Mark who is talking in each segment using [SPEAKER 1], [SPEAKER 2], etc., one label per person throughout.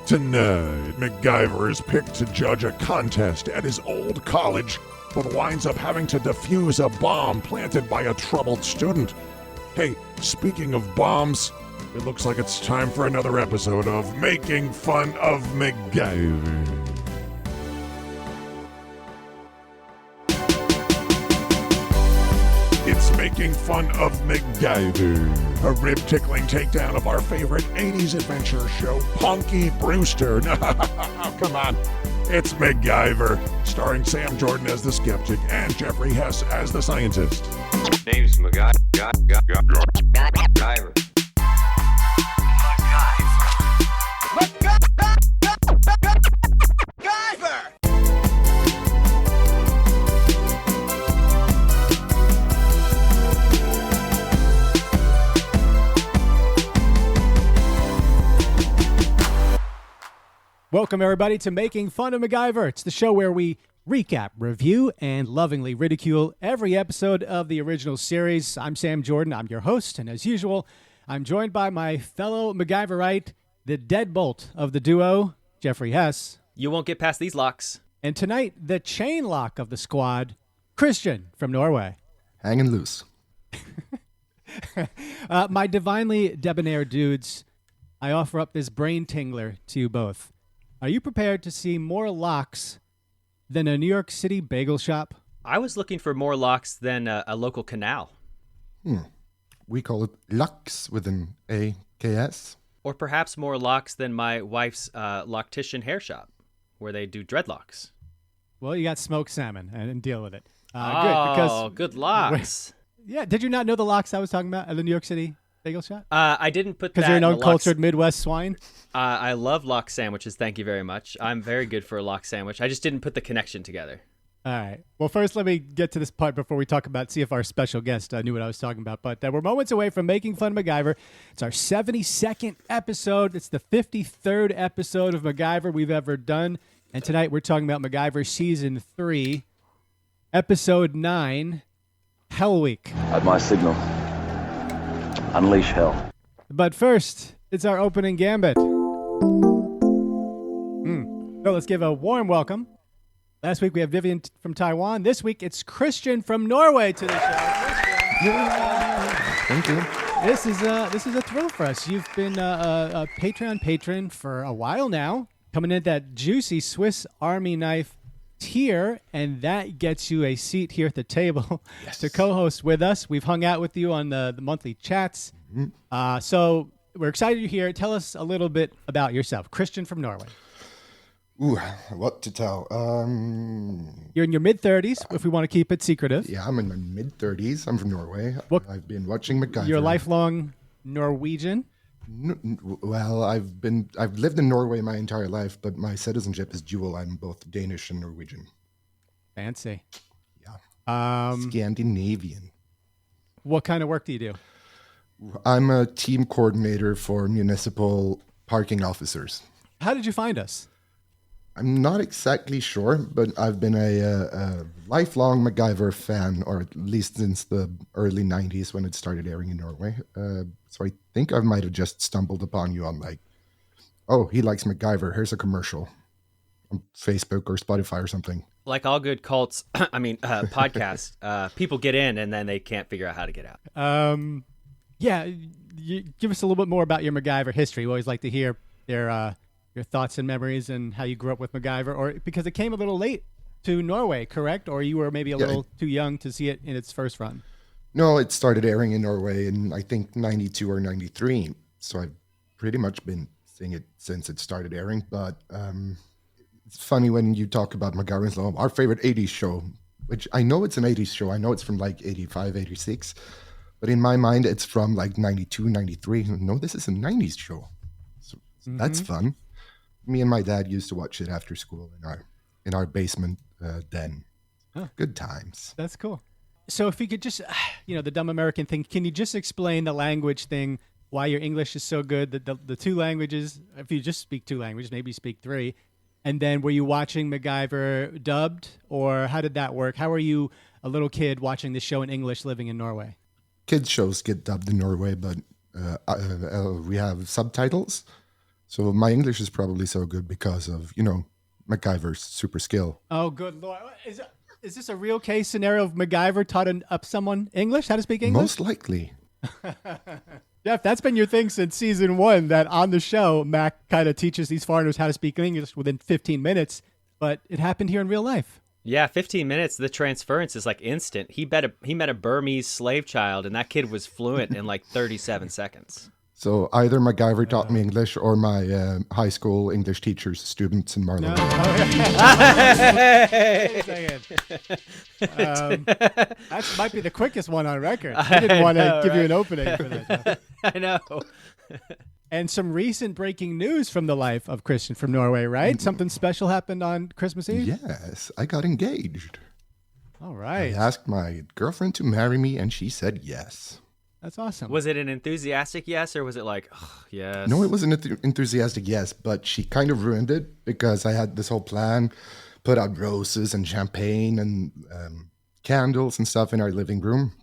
[SPEAKER 1] Tonight, MacGyver is picked to judge a contest at his old college, but winds up having to defuse a bomb planted by a troubled student. Hey, speaking of bombs, it looks like it's time for another episode of Making Fun of MacGyver. It's Making Fun of MacGyver, a rib-tickling takedown of our favorite 80s adventure show, Punky Brewster. Come on, it's MacGyver, starring Sam Jordan as the skeptic and Jeffrey Hess as the scientist.
[SPEAKER 2] Name's MacGyver.
[SPEAKER 3] Welcome, everybody, to Making Fun of MacGyver. It's the show where we recap, review, and lovingly ridicule every episode of the original series. I'm Sam Jordan. I'm your host, and as usual, I'm joined by my fellow MacGyverite, the deadbolt of the duo, Jeffrey Hess.
[SPEAKER 4] You won't get past these locks.
[SPEAKER 3] And tonight, the chain lock of the squad, Kristian from Norway.
[SPEAKER 5] Hanging loose.
[SPEAKER 3] My divinely debonair dudes, I offer up this brain tingler to you both. Are you prepared to see more locks than a New York City bagel shop?
[SPEAKER 4] I was looking for more locks than a local canal.
[SPEAKER 5] We call it Lux with an A-K-S.
[SPEAKER 4] Or perhaps more locks than my wife's loctician hair shop, where they do dreadlocks.
[SPEAKER 3] Well, you got smoked salmon, and deal with it.
[SPEAKER 4] Good locks.
[SPEAKER 3] Yeah, did you not know the locks I was talking about at the New York City bagel shop?
[SPEAKER 4] I didn't put that
[SPEAKER 3] because you're an
[SPEAKER 4] in the
[SPEAKER 3] uncultured
[SPEAKER 4] locks.
[SPEAKER 3] Midwest swine?
[SPEAKER 4] I love lock sandwiches. Thank you very much. I'm very good for a lock sandwich. I just didn't put the connection together.
[SPEAKER 3] All right. Well, first, let me get to this part before we talk about, see if our special guest knew what I was talking about. But we're moments away from Making Fun of MacGyver. It's our 72nd episode. It's the 53rd episode of MacGyver we've ever done. And tonight we're talking about MacGyver Season 3, Episode 9, Hell Week.
[SPEAKER 6] At my signal, unleash hell.
[SPEAKER 3] But first, it's our opening gambit. So let's give a warm welcome. Last week we have Vivian from Taiwan. This week it's Kristian from Norway to the show.
[SPEAKER 5] Thank you.
[SPEAKER 3] This is a thrill for us. You've been a Patreon patron for a while now, coming in at that juicy Swiss Army knife tier, and that gets you a seat here at the table to co-host with us. We've hung out with you on the monthly chats. So we're excited you're here. Tell us a little bit about yourself. Kristian from Norway.
[SPEAKER 5] Ooh, what to tell?
[SPEAKER 3] You're in your mid-30s, if we want to keep it secretive.
[SPEAKER 5] Yeah, I'm in my mid-30s. I'm from Norway. I've been watching MacGyver.
[SPEAKER 3] You're a lifelong Norwegian?
[SPEAKER 5] Well, I've lived in Norway my entire life, but my citizenship is dual. I'm both Danish and Norwegian.
[SPEAKER 3] Fancy.
[SPEAKER 5] Yeah. Scandinavian.
[SPEAKER 3] What kind of work do you do?
[SPEAKER 5] I'm a team coordinator for municipal parking officers.
[SPEAKER 3] How did you find us?
[SPEAKER 5] I'm not exactly sure, but I've been a lifelong MacGyver fan, or at least since the early 90s when it started airing in Norway. So I think I might have just stumbled upon you on he likes MacGyver. Here's a commercial on Facebook or Spotify or something.
[SPEAKER 4] Like all good cults, podcasts, people get in and then they can't figure out how to get out.
[SPEAKER 3] Yeah, you give us a little bit more about your MacGyver history. We always like to hear your thoughts and memories and how you grew up with MacGyver, or because it came a little late to Norway, correct? Or you were maybe a little too young to see it in its first run? No,
[SPEAKER 5] it started airing in Norway in, I think, 92 or 93. So I've pretty much been seeing it since it started airing. But it's funny when you talk about MacGyver's Law, our favorite 80s show, which I know it's an 80s show. I know it's from 85, 86. But in my mind, it's from 92, 93. No, this is a 90s show. So that's fun. Me and my dad used to watch it after school in our basement then.
[SPEAKER 3] Huh.
[SPEAKER 5] Good times.
[SPEAKER 3] That's cool. So if you could just, the dumb American thing, can you just explain the language thing, why your English is so good, the two languages, if you just speak two languages, maybe you speak three, and then were you watching MacGyver dubbed, or how did that work? How were you a little kid watching the show in English living in Norway?
[SPEAKER 5] Kids shows get dubbed in Norway, but we have subtitles. So my English is probably so good because of, MacGyver's super skill.
[SPEAKER 3] Oh, good Lord. Is this a real case scenario of MacGyver taught up someone English, how to speak English?
[SPEAKER 5] Most likely.
[SPEAKER 3] Jeff, that's been your thing since season 1, that on the show, Mac kind of teaches these foreigners how to speak English within 15 minutes, but it happened here in real life.
[SPEAKER 4] Yeah, 15 minutes. The transference is like instant. He met a Burmese slave child, and that kid was fluent in like 37 seconds.
[SPEAKER 5] So either MacGyver taught me English or my high school English teacher's students in Marlow.
[SPEAKER 3] That might be the quickest one on record. I didn't want to give you an opening for that.
[SPEAKER 4] I know.
[SPEAKER 3] And some recent breaking news from the life of Kristian from Norway, right? Something special happened on Christmas Eve?
[SPEAKER 5] Yes, I got engaged.
[SPEAKER 3] All right.
[SPEAKER 5] I asked my girlfriend to marry me, and she said yes.
[SPEAKER 3] That's awesome.
[SPEAKER 4] Was it an enthusiastic yes, or was it like, oh, yes?
[SPEAKER 5] No, it was an enthusiastic yes, but she kind of ruined it because I had this whole plan, put out roses and champagne and candles and stuff in our living room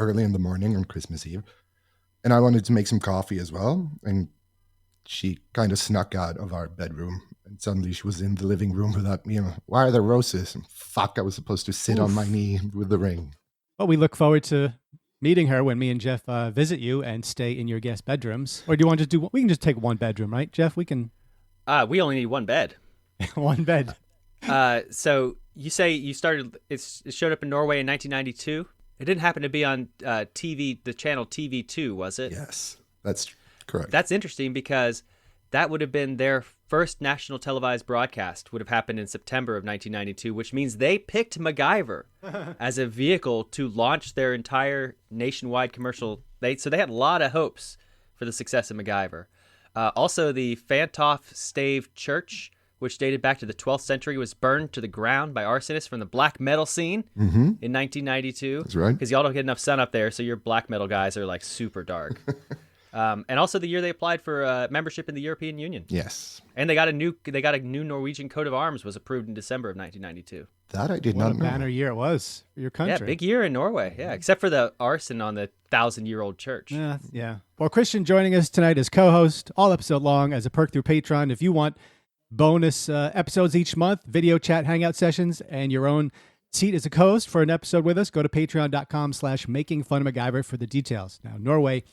[SPEAKER 5] early in the morning on Christmas Eve. And I wanted to make some coffee as well. And she kind of snuck out of our bedroom. And suddenly she was in the living room without me. Why are there roses? And fuck, I was supposed to sit on my knee with the ring.
[SPEAKER 3] Well, we look forward to meeting her when me and Jeff visit you and stay in your guest bedrooms. Or do you want to we can just take one bedroom, right, Jeff? We can.
[SPEAKER 4] We only need one bed.
[SPEAKER 3] One bed.
[SPEAKER 4] So you say you started, it showed up in Norway in 1992. It didn't happen to be on TV, the channel TV2, was it?
[SPEAKER 5] Yes, that's correct.
[SPEAKER 4] That's interesting because that would have been their first national televised broadcast, would have happened in September of 1992, which means they picked MacGyver as a vehicle to launch their entire nationwide commercial. So they had a lot of hopes for the success of MacGyver. Also, the Fantoff Stave Church, which dated back to the 12th century, was burned to the ground by arsonists from the black metal scene in 1992.
[SPEAKER 5] That's right.
[SPEAKER 4] Because y'all don't get enough sun up there, so your black metal guys are like super dark. And also the year they applied for membership in the European Union.
[SPEAKER 5] Yes.
[SPEAKER 4] And they got a new Norwegian coat of arms was approved in December of 1992.
[SPEAKER 5] That I did
[SPEAKER 3] What
[SPEAKER 5] not
[SPEAKER 3] a
[SPEAKER 5] know.
[SPEAKER 3] banner year it was for your country.
[SPEAKER 4] Yeah, big year in Norway. Yeah, except for the arson on the 1,000-year-old church.
[SPEAKER 3] Yeah. Well, Kristian joining us tonight as co-host, all episode long, as a perk through Patreon. If you want bonus episodes each month, video chat hangout sessions, and your own seat as a co-host for an episode with us, go to patreon.com/makingfunofmacgyver for the details. Now, Norway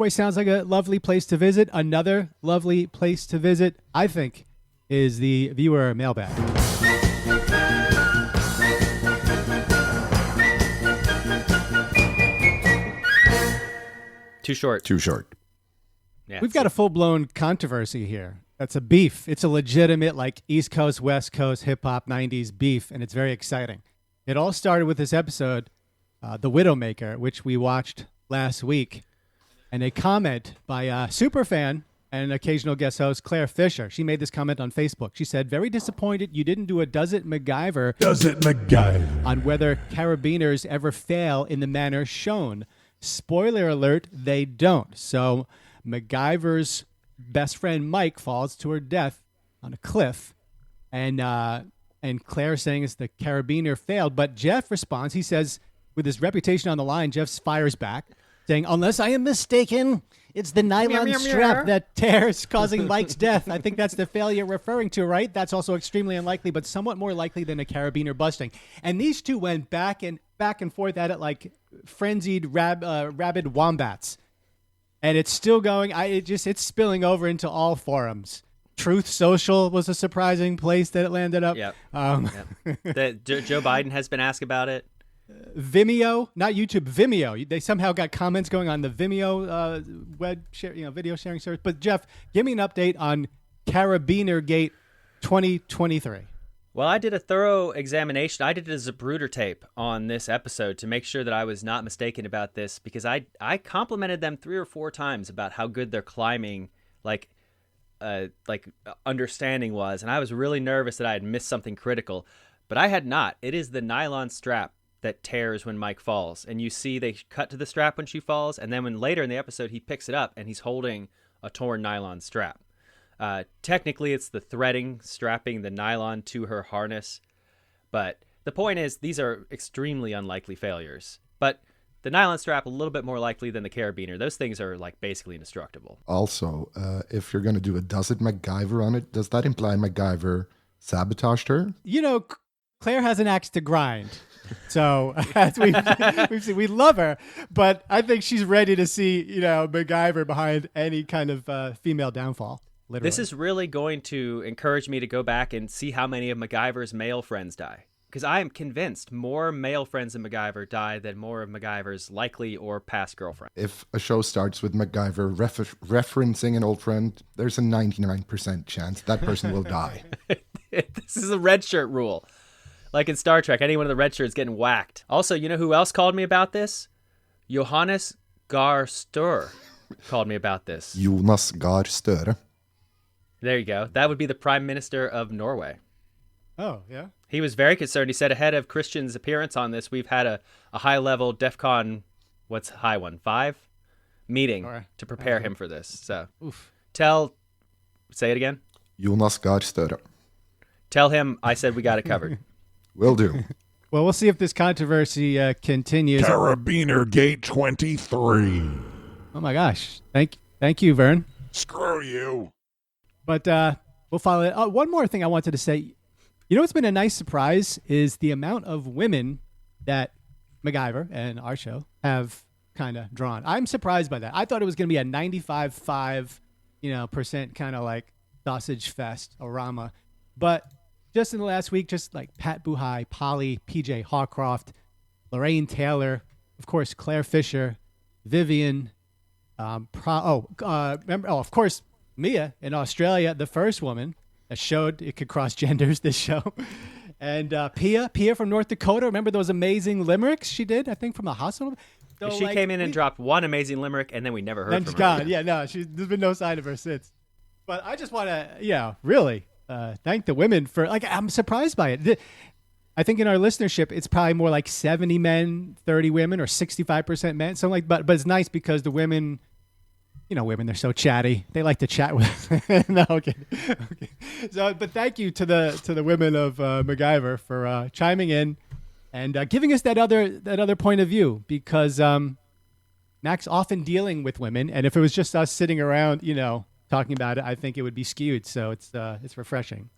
[SPEAKER 3] sounds like a lovely place to visit. Another lovely place to visit, I think, is the viewer mailbag.
[SPEAKER 4] Too short.
[SPEAKER 5] Too short.
[SPEAKER 4] Yeah,
[SPEAKER 3] We've got a full-blown controversy here. That's a beef. It's a legitimate, like, East Coast, West Coast, hip-hop, 90s beef, and it's very exciting. It all started with this episode, The Widowmaker, which we watched last week, and a comment by a superfan and occasional guest host, Claire Fisher. She made this comment on Facebook. She said, very disappointed you didn't do a Does It MacGyver on whether carabiners ever fail in the manner shown. Spoiler alert, they don't. So MacGyver's best friend Mike falls to her death on a cliff, and Claire saying is the carabiner failed. But Jeff responds. He says, with his reputation on the line, Jeff fires back, saying, unless I am mistaken, it's the nylon strap that tears, causing Mike's death. I think that's the failure referring to, right? That's also extremely unlikely, but somewhat more likely than a carabiner busting. And these two went back and forth at it like frenzied rabid wombats. And it's still going. It's spilling over into all forums. Truth Social was a surprising place that it landed up.
[SPEAKER 4] Yep. Joe Biden has been asked about it.
[SPEAKER 3] Vimeo, not YouTube, Vimeo. They somehow got comments going on the Vimeo video sharing service. But Jeff, give me an update on Carabiner Gate 2023.
[SPEAKER 4] Well, I did a thorough examination. I did a Zapruder tape on this episode to make sure that I was not mistaken about this, because I complimented them 3 or 4 times about how good their climbing, understanding was, and I was really nervous that I had missed something critical, but I had not. It is the nylon strap that tears when Mike falls, and you see they cut to the strap when she falls, and then when later in the episode he picks it up and he's holding a torn nylon strap. Technically, it's the threading strapping the nylon to her harness, but the point is these are extremely unlikely failures. But The nylon strap a little bit more likely than the carabiner. Those things are like basically indestructible.
[SPEAKER 5] Also, if you're going to do a does it MacGyver on it, does that imply MacGyver sabotaged her?
[SPEAKER 3] You know, Claire has an axe to grind. So as we've seen, we love her, but I think she's ready to see, MacGyver behind any kind of female downfall. Literally.
[SPEAKER 4] This is really going to encourage me to go back and see how many of MacGyver's male friends die. Because I am convinced more male friends of MacGyver die than more of MacGyver's likely or past girlfriend.
[SPEAKER 5] If a show starts with MacGyver referencing an old friend, there's a 99% chance that person will die.
[SPEAKER 4] This is a red shirt rule. Like in Star Trek, anyone in the red shirt is getting whacked. Also, you know who else called me about this? Johannes Gahr Støre called me about this.
[SPEAKER 5] Jonas Gahr Støre.
[SPEAKER 4] There you go. That would be the Prime Minister of Norway.
[SPEAKER 3] Oh, yeah?
[SPEAKER 4] He was very concerned. He said ahead of Kristian's appearance on this, we've had a high-level DEF CON, what's high one, 5? Meeting to prepare him for this. So say it again.
[SPEAKER 5] Jonas Gahr Støre.
[SPEAKER 4] Tell him I said we got it covered.
[SPEAKER 5] Will do.
[SPEAKER 3] Well, we'll see if this controversy continues.
[SPEAKER 1] Carabiner Gate 23.
[SPEAKER 3] Oh my gosh. Thank you, Vern.
[SPEAKER 1] Screw you.
[SPEAKER 3] But we'll follow it. Oh, one more thing I wanted to say. You know what's been a nice surprise is the amount of women that MacGyver and our show have kind of drawn. I'm surprised by that. I thought it was going to be a 95.5, percent kind of like sausage fest, orama. But just in the last week, just like Pat Buhai, Polly, PJ Hawcroft, Lorraine Taylor, of course, Claire Fisher, Vivian, of course, Mia in Australia, the first woman that showed it could cross genders, this show. And Pia from North Dakota. Remember those amazing limericks she did, I think, from a hospital? So,
[SPEAKER 4] she came in and dropped one amazing limerick, and then we never heard from her.
[SPEAKER 3] God, yeah, no, there's been no sign of her since. But I just want to, really thank the women for, I'm surprised by it. I think in our listenership, it's probably more like 70 men, 30 women, or 65% men. Something like, but it's nice because the women, women, they're so chatty. They like to chat with. No, okay. So, but thank you to the women of MacGyver for chiming in and giving us that other point of view, because Mac's often dealing with women, and if it was just us sitting around, talking about it, I think it would be skewed. So it's refreshing.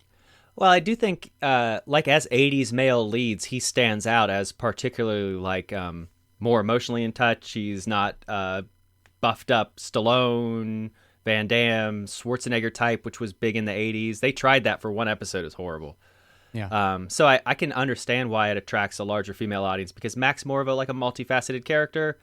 [SPEAKER 4] Well, I do think, as 80s male leads, he stands out as particularly more emotionally in touch. He's not buffed up Stallone, Van Damme, Schwarzenegger type, which was big in the 80s. They tried that for one episode. It's horrible.
[SPEAKER 3] Yeah.
[SPEAKER 4] So I can understand why it attracts a larger female audience, because Mac's more of a multifaceted character.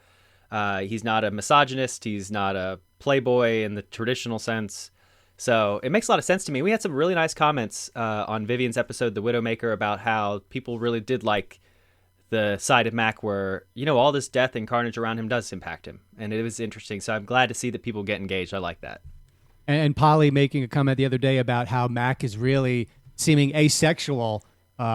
[SPEAKER 4] He's not a misogynist. He's not a playboy in the traditional sense. So it makes a lot of sense to me. We had some really nice comments on Vivian's episode, The Widowmaker, about how people really did like the side of Mac where, all this death and carnage around him does impact him. And it was interesting. So I'm glad to see that people get engaged. I like that.
[SPEAKER 3] And Polly making a comment the other day about how Mac is really seeming asexual,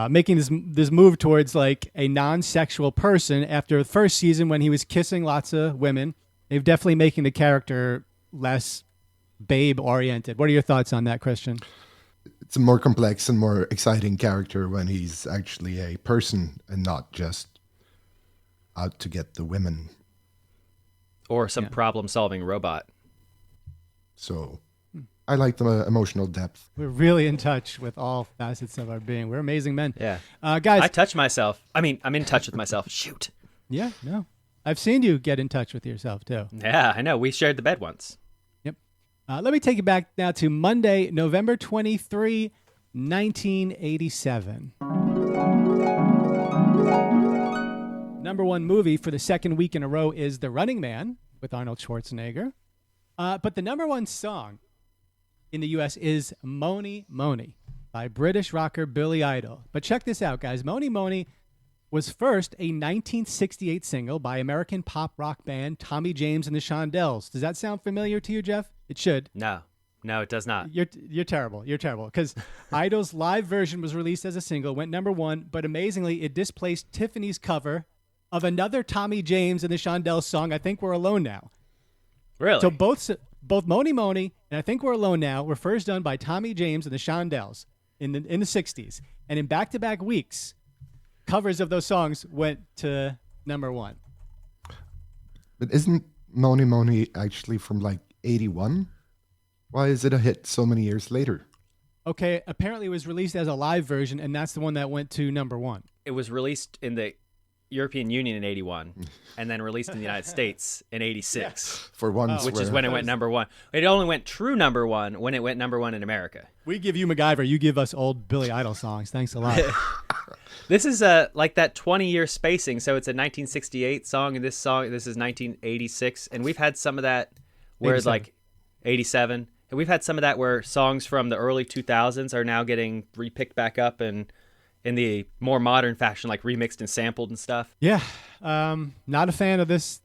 [SPEAKER 3] making this move towards a non-sexual person after the first season when he was kissing lots of women. They're definitely making the character less babe-oriented. What are your thoughts on that, Kristian?
[SPEAKER 5] It's a more complex and more exciting character when he's actually a person and not just out to get the women.
[SPEAKER 4] Or some problem-solving robot.
[SPEAKER 5] So I like the emotional depth.
[SPEAKER 3] We're really in touch with all facets of our being. We're amazing men.
[SPEAKER 4] Yeah.
[SPEAKER 3] Guys.
[SPEAKER 4] I touch myself. I'm in touch with myself. Shoot.
[SPEAKER 3] Yeah, no. I've seen you get in touch with yourself, too.
[SPEAKER 4] Yeah, I know. We shared the bed once.
[SPEAKER 3] Yep. Let me take you back now to Monday, November 23, 1987. Number one movie for the second week in a row is The Running Man with Arnold Schwarzenegger. But the number one song in the U.S. is Mony Mony by British rocker Billy Idol. But check this out, guys. Mony Mony was first a 1968 single by American pop rock band Tommy James and the Shondells. Does that sound familiar to you, Jeff? It should.
[SPEAKER 4] No, it does not.
[SPEAKER 3] You're terrible. You're terrible. Because Idol's live version was released as a single, went number one, but amazingly, it displaced Tiffany's cover of another Tommy James and the Shondells song, I Think We're Alone Now.
[SPEAKER 4] Really?
[SPEAKER 3] So both Mony Mony and I Think We're Alone Now were first done by Tommy James and the Shondells in the 60s. And in back-to-back weeks, covers of those songs went to number one.
[SPEAKER 5] But isn't Money Money actually from like 81? Why is it a hit so many years later?
[SPEAKER 3] Okay, apparently it was released as a live version, and that's the one that went to #1.
[SPEAKER 4] It was released in the European Union in 81 and then released in the United States in 86.
[SPEAKER 5] For once,
[SPEAKER 4] Which is when it went #1. It only went true #1 when it went #1 in America.
[SPEAKER 3] We give you MacGyver, you give us old Billy Idol songs. Thanks a lot.
[SPEAKER 4] This is like that 20-year spacing. So it's a 1968 song, and this is 1986. And we've had some of that where it's like 87. And we've had some of that where songs from the early 2000s are now getting repicked back up and in the more modern fashion, like remixed and sampled and stuff.
[SPEAKER 3] Yeah, not a fan of this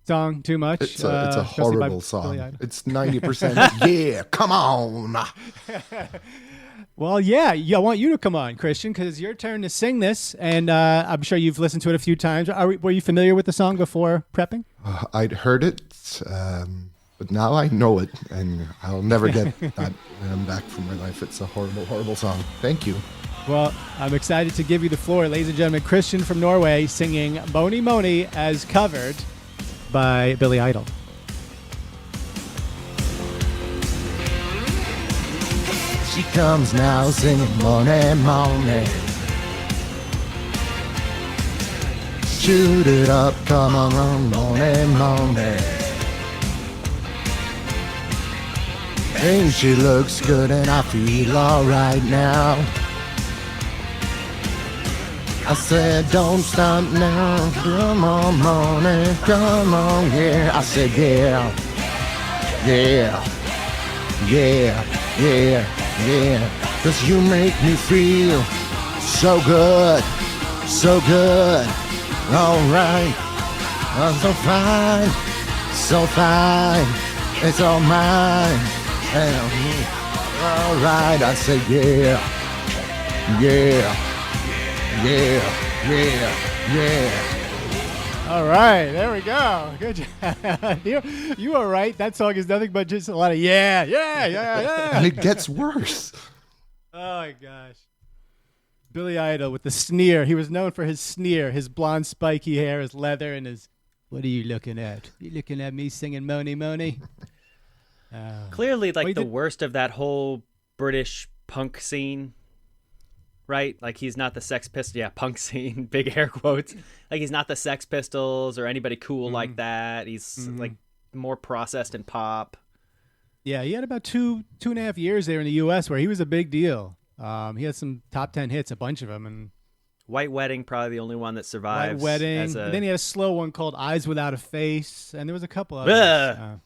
[SPEAKER 3] song too much.
[SPEAKER 5] It's a horrible song. It's 90%. Yeah, come on.
[SPEAKER 3] Well, yeah, I want you to come on, Kristian, because it's your turn to sing this, and I'm sure you've listened to it a few times. Were you familiar with the song before prepping?
[SPEAKER 5] I'd heard it, but now I know it, and I'll never get that back from my life. It's a horrible, horrible song. Thank you.
[SPEAKER 3] Well, I'm excited to give you the floor, ladies and gentlemen. Kristian from Norway singing Money Money as covered by Billy Idol.
[SPEAKER 5] She comes now singing Money Money. Shoot it up, come on, Money Money. Hey, she looks good and I feel alright now. I said, don't stop now, come on, money, come on, yeah. I said, yeah, yeah, yeah, yeah, yeah. 'Cause you make me feel so good, so good. Alright, I'm so fine, so fine. It's all mine. Alright, I said, yeah, yeah. Yeah, yeah, yeah.
[SPEAKER 3] All right, there we go. Good job. You are right. That song is nothing but just a lot of yeah, yeah, yeah, yeah.
[SPEAKER 5] And it gets worse.
[SPEAKER 3] Oh, my gosh. Billy Idol with the sneer. He was known for his sneer, his blonde spiky hair, his leather, and his, what are you looking at? You looking at me singing Money Money?
[SPEAKER 4] Clearly, like the worst of that whole British punk scene. Right? Like he's not the Sex Pistols. Yeah, punk scene, big air quotes. Like he's not the Sex Pistols or anybody cool like that. He's like more processed in pop.
[SPEAKER 3] Yeah, he had about two and a half years there in the U.S. where he was a big deal. He had some top 10 hits, a bunch of them. And
[SPEAKER 4] White Wedding, probably the only one that survives.
[SPEAKER 3] White Wedding. And then he had a slow one called Eyes Without a Face. And there was a couple others.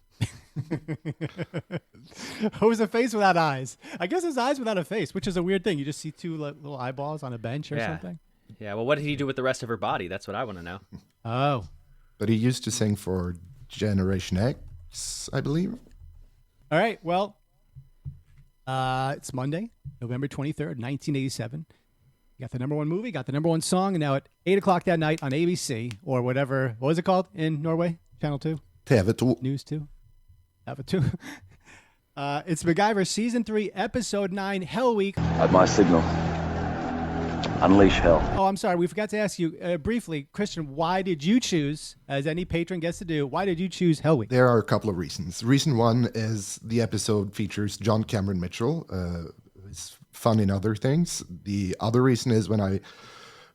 [SPEAKER 3] Who's a face without eyes? I guess it's eyes without a face, which is a weird thing. You just see two little eyeballs on a bench or something.
[SPEAKER 4] Yeah, well, what did he do with the rest of her body? That's what I want to know.
[SPEAKER 3] Oh.
[SPEAKER 5] But he used to sing for Generation X, I believe.
[SPEAKER 3] All right, well, it's Monday, November 23rd, 1987. You got the #1 movie, got the #1 song, and now at 8 o'clock that night on ABC, or whatever, what was it called in Norway? Channel 2?
[SPEAKER 5] TV2.
[SPEAKER 3] News 2? TV2. It's MacGyver Season 3, Episode 9, Hell Week.
[SPEAKER 6] At my signal, unleash hell.
[SPEAKER 3] Oh, I'm sorry. We forgot to ask you briefly, Kristian, why did you choose, as any patron gets to do, why did you choose Hell Week?
[SPEAKER 5] There are a couple of reasons. Reason one is the episode features John Cameron Mitchell. It's fun in other things. The other reason is when I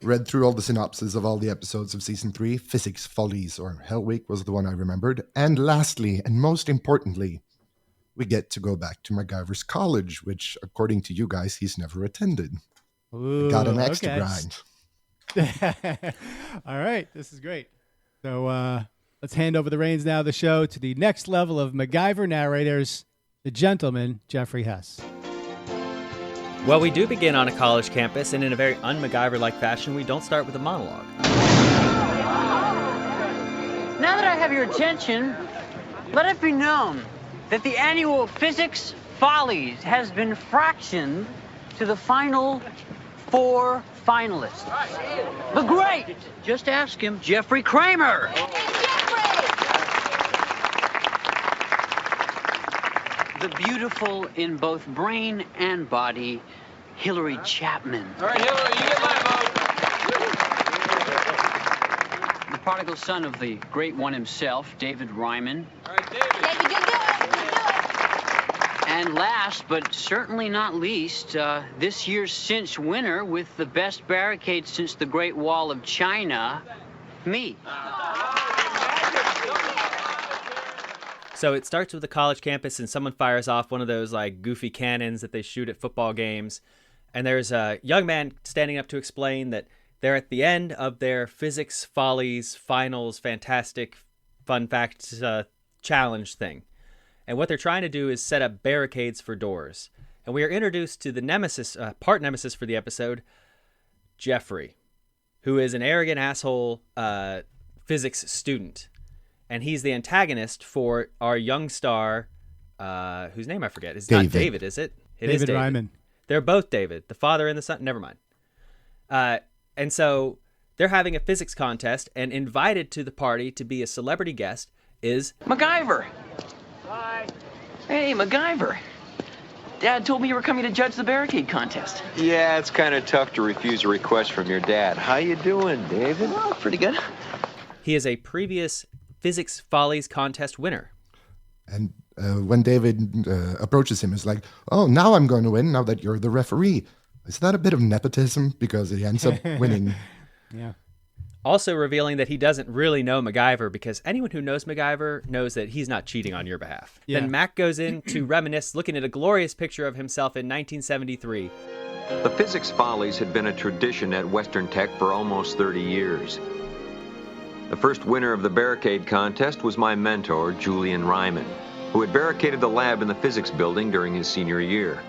[SPEAKER 5] read through all the synopses of all the episodes of Season 3, Physics Follies, or Hell Week, was the one I remembered. And lastly, and most importantly, we get to go back to MacGyver's college, which, according to you guys, he's never attended.
[SPEAKER 3] Ooh,
[SPEAKER 5] Got an extra grind.
[SPEAKER 3] All right, this is great. So let's hand over the reins now of the show to the next level of MacGyver narrators, the gentleman, Jeffrey Hess.
[SPEAKER 4] Well, we do begin on a college campus, and in a very un-MacGyver-like fashion, we don't start with a monologue.
[SPEAKER 2] Now that I have your attention, let it be known that the annual Physics Follies has been fractioned to the final 4 finalists. The great, just ask him, Jeffrey Kramer. The beautiful in both brain and body, Hillary Chapman.
[SPEAKER 7] All right, Hillary, you get my vote.
[SPEAKER 2] The prodigal son of the great one himself, David Ryman.
[SPEAKER 7] All right, David.
[SPEAKER 8] Yeah, you did do it. You did do it.
[SPEAKER 2] And last, but certainly not least, this year's cinch winner with the best barricade since the Great Wall of China, me.
[SPEAKER 4] So it starts with a college campus, and someone fires off one of those like goofy cannons that they shoot at football games. And there's a young man standing up to explain that they're at the end of their physics follies finals fantastic fun facts challenge thing. And what they're trying to do is set up barricades for doors. And we are introduced to the nemesis, part nemesis for the episode, Jeffrey, who is an arrogant asshole physics student. And he's the antagonist for our young star, whose name I forget. It's not David, is it? It is
[SPEAKER 3] David Ryman.
[SPEAKER 4] They're both David, the father and the son. Never mind. And so they're having a physics contest, and invited to the party to be a celebrity guest is
[SPEAKER 9] MacGyver.
[SPEAKER 7] Hi.
[SPEAKER 9] Hey, MacGyver. Dad told me you were coming to judge the barricade contest.
[SPEAKER 10] Yeah, it's kind of tough to refuse a request from your dad. How you doing, David?
[SPEAKER 9] Oh, pretty good.
[SPEAKER 4] he is a previous Physics Follies contest winner.
[SPEAKER 5] And when David approaches him, it's like, oh, now I'm going to win now that you're the referee. Is that a bit of nepotism? Because he ends up winning.
[SPEAKER 3] Yeah.
[SPEAKER 4] Also revealing that he doesn't really know MacGyver, because anyone who knows MacGyver knows that he's not cheating on your behalf.
[SPEAKER 3] Yeah.
[SPEAKER 4] Then Mac goes in to reminisce, looking at a glorious picture of himself in 1973.
[SPEAKER 10] The Physics Follies had been a tradition at Western Tech for almost 30 years. The first winner of the barricade contest was my mentor, Julian Ryman, who had barricaded the lab in the physics building during his senior year.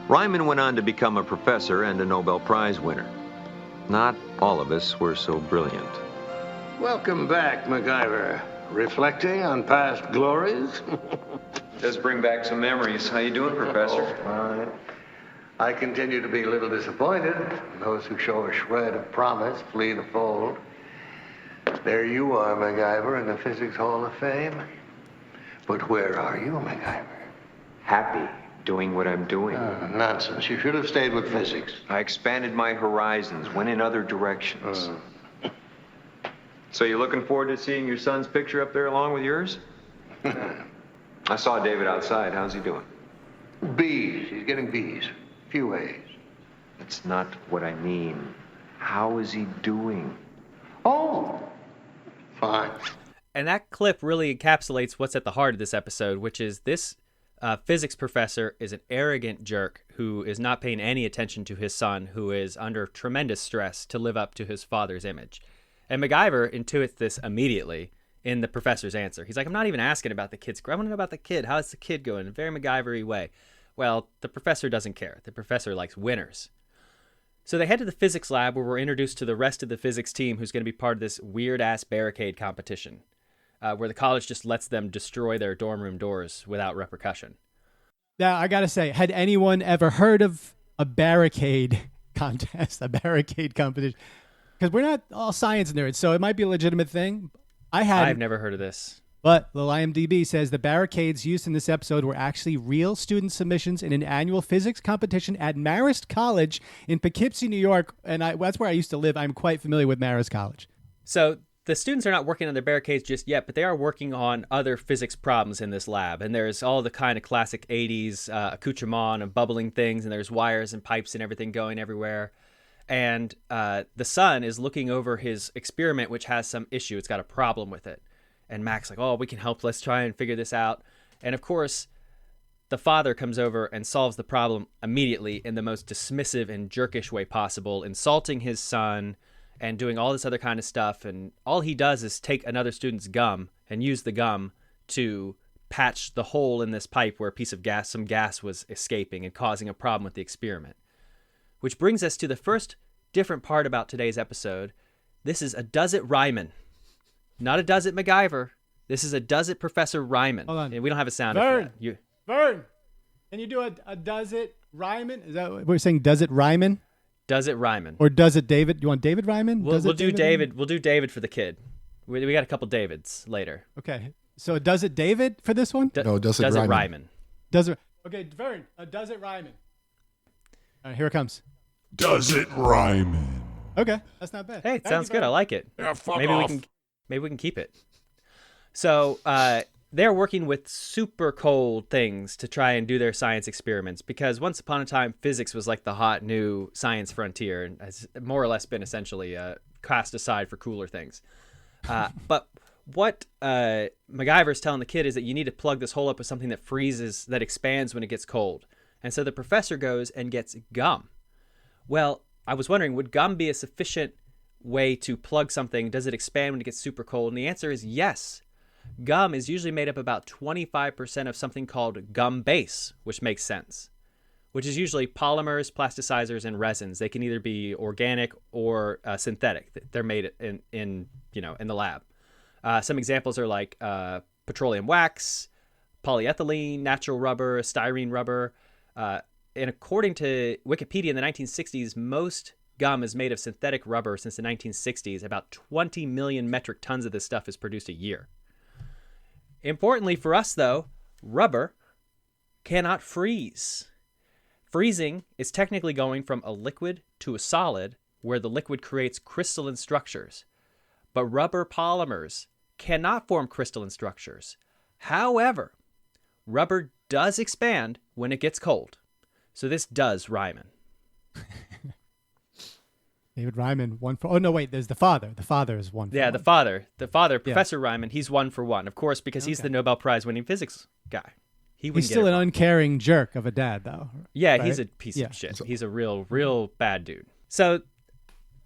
[SPEAKER 10] Ryman went on to become a professor and a Nobel Prize winner. Not all of us were so brilliant.
[SPEAKER 11] Welcome back, MacGyver. Reflecting on past glories?
[SPEAKER 10] Does bring back some memories. How you doing, Professor?
[SPEAKER 11] Fine. I continue to be a little disappointed. Those who show a shred of promise flee the fold. There you are, MacGyver, in the Physics Hall of Fame. But where are you, MacGyver?
[SPEAKER 10] Happy doing what I'm doing.
[SPEAKER 11] Nonsense. You should have stayed with physics.
[SPEAKER 10] I expanded my horizons, went in other directions. So you looking forward to seeing your son's picture up there along with yours? I saw David outside. How's he doing?
[SPEAKER 11] B's. He's getting B's. Few A's.
[SPEAKER 10] That's not what I mean. How is he doing?
[SPEAKER 11] Oh, fine.
[SPEAKER 4] And that clip really encapsulates what's at the heart of this episode, which is this physics professor is an arrogant jerk who is not paying any attention to his son, who is under tremendous stress to live up to his father's image. And MacGyver intuits this immediately in the professor's answer. He's like, I'm not even asking about the kid's. I want to know about the kid. How's the kid going? In a very MacGyver-y way. Well, the professor doesn't care. The professor likes winners. So they head to the physics lab, where we're introduced to the rest of the physics team, who's going to be part of this weird-ass barricade competition, where the college just lets them destroy their dorm room doors without repercussion.
[SPEAKER 3] Now, I got to say, had anyone ever heard of a barricade contest, a barricade competition? Because we're not all science nerds, so it might be a legitimate thing.
[SPEAKER 4] I've never heard of this.
[SPEAKER 3] But the IMDb says the barricades used in this episode were actually real student submissions in an annual physics competition at Marist College in Poughkeepsie, New York. And that's where I used to live. I'm quite familiar with Marist College.
[SPEAKER 4] So the students are not working on their barricades just yet, but they are working on other physics problems in this lab. And there's all the kind of classic 80s accoutrement of bubbling things, and there's wires and pipes and everything going everywhere. And the son is looking over his experiment, which has some issue. It's got a problem with it. And Mac's like, oh, we can help. Let's try and figure this out. And of course, the father comes over and solves the problem immediately in the most dismissive and jerkish way possible, insulting his son and doing all this other kind of stuff. And all he does is take another student's gum and use the gum to patch the hole in this pipe where a piece of gas, some gas was escaping and causing a problem with the experiment. Which brings us to the first different part about today's episode. This is a Does It Ryman. Not a Does It MacGyver. This is a Does It Professor Ryman.
[SPEAKER 3] Hold on.
[SPEAKER 4] And we don't have a sound
[SPEAKER 3] Vern,
[SPEAKER 4] for that.
[SPEAKER 3] Vern, can you do a Does It Ryman? Is that what we're saying? Does it Ryman?
[SPEAKER 4] Does It Ryman.
[SPEAKER 3] Or Does It David? You want David Ryman?
[SPEAKER 4] We'll do David.
[SPEAKER 3] Ryman?
[SPEAKER 4] We'll do David for the kid. We got a couple Davids later.
[SPEAKER 3] Okay. So Does It David for this one?
[SPEAKER 5] No, Does It Ryman.
[SPEAKER 4] Ryman.
[SPEAKER 3] Does it? Okay, Vern, Does It Ryman? All right, here it comes.
[SPEAKER 1] Does it Ryman?
[SPEAKER 3] Okay, that's not bad.
[SPEAKER 4] Hey, it sounds good. I like it.
[SPEAKER 1] Yeah, fuck
[SPEAKER 4] Maybe
[SPEAKER 1] off.
[SPEAKER 4] Maybe we can keep it. So they're working with super cold things to try and do their science experiments, because once upon a time, physics was like the hot new science frontier and has more or less been essentially cast aside for cooler things. But what MacGyver's telling the kid is that you need to plug this hole up with something that freezes, that expands when it gets cold. And so the professor goes and gets gum. Well, I was wondering, would gum be a sufficient way to plug something? Does it expand when it gets super cold? And the answer is yes. Gum is usually made up about 25% of something called gum base, which makes sense, which is usually polymers, plasticizers, and resins. They can either be organic or synthetic. They're made in the lab. Some examples are like petroleum wax, polyethylene, natural rubber, styrene rubber. And according to Wikipedia, in the 1960s, most gum is made of synthetic rubber. Since the 1960s, about 20 million metric tons of this stuff is produced a year. Importantly for us, though, rubber cannot freeze. Freezing is technically going from a liquid to a solid, where the liquid creates crystalline structures. But rubber polymers cannot form crystalline structures. However, rubber does expand when it gets cold. So this does Ryman.
[SPEAKER 3] David Ryman, 1 for... Oh, no, wait, there's the father. The father is 1 for 1.
[SPEAKER 4] Yeah, the father, Professor Ryman, he's 1 for 1, of course, because he's the Nobel Prize winning physics guy.
[SPEAKER 3] He's still an uncaring jerk of a dad, though.
[SPEAKER 4] Yeah,
[SPEAKER 3] right?
[SPEAKER 4] He's a piece of shit. He's a real bad dude. So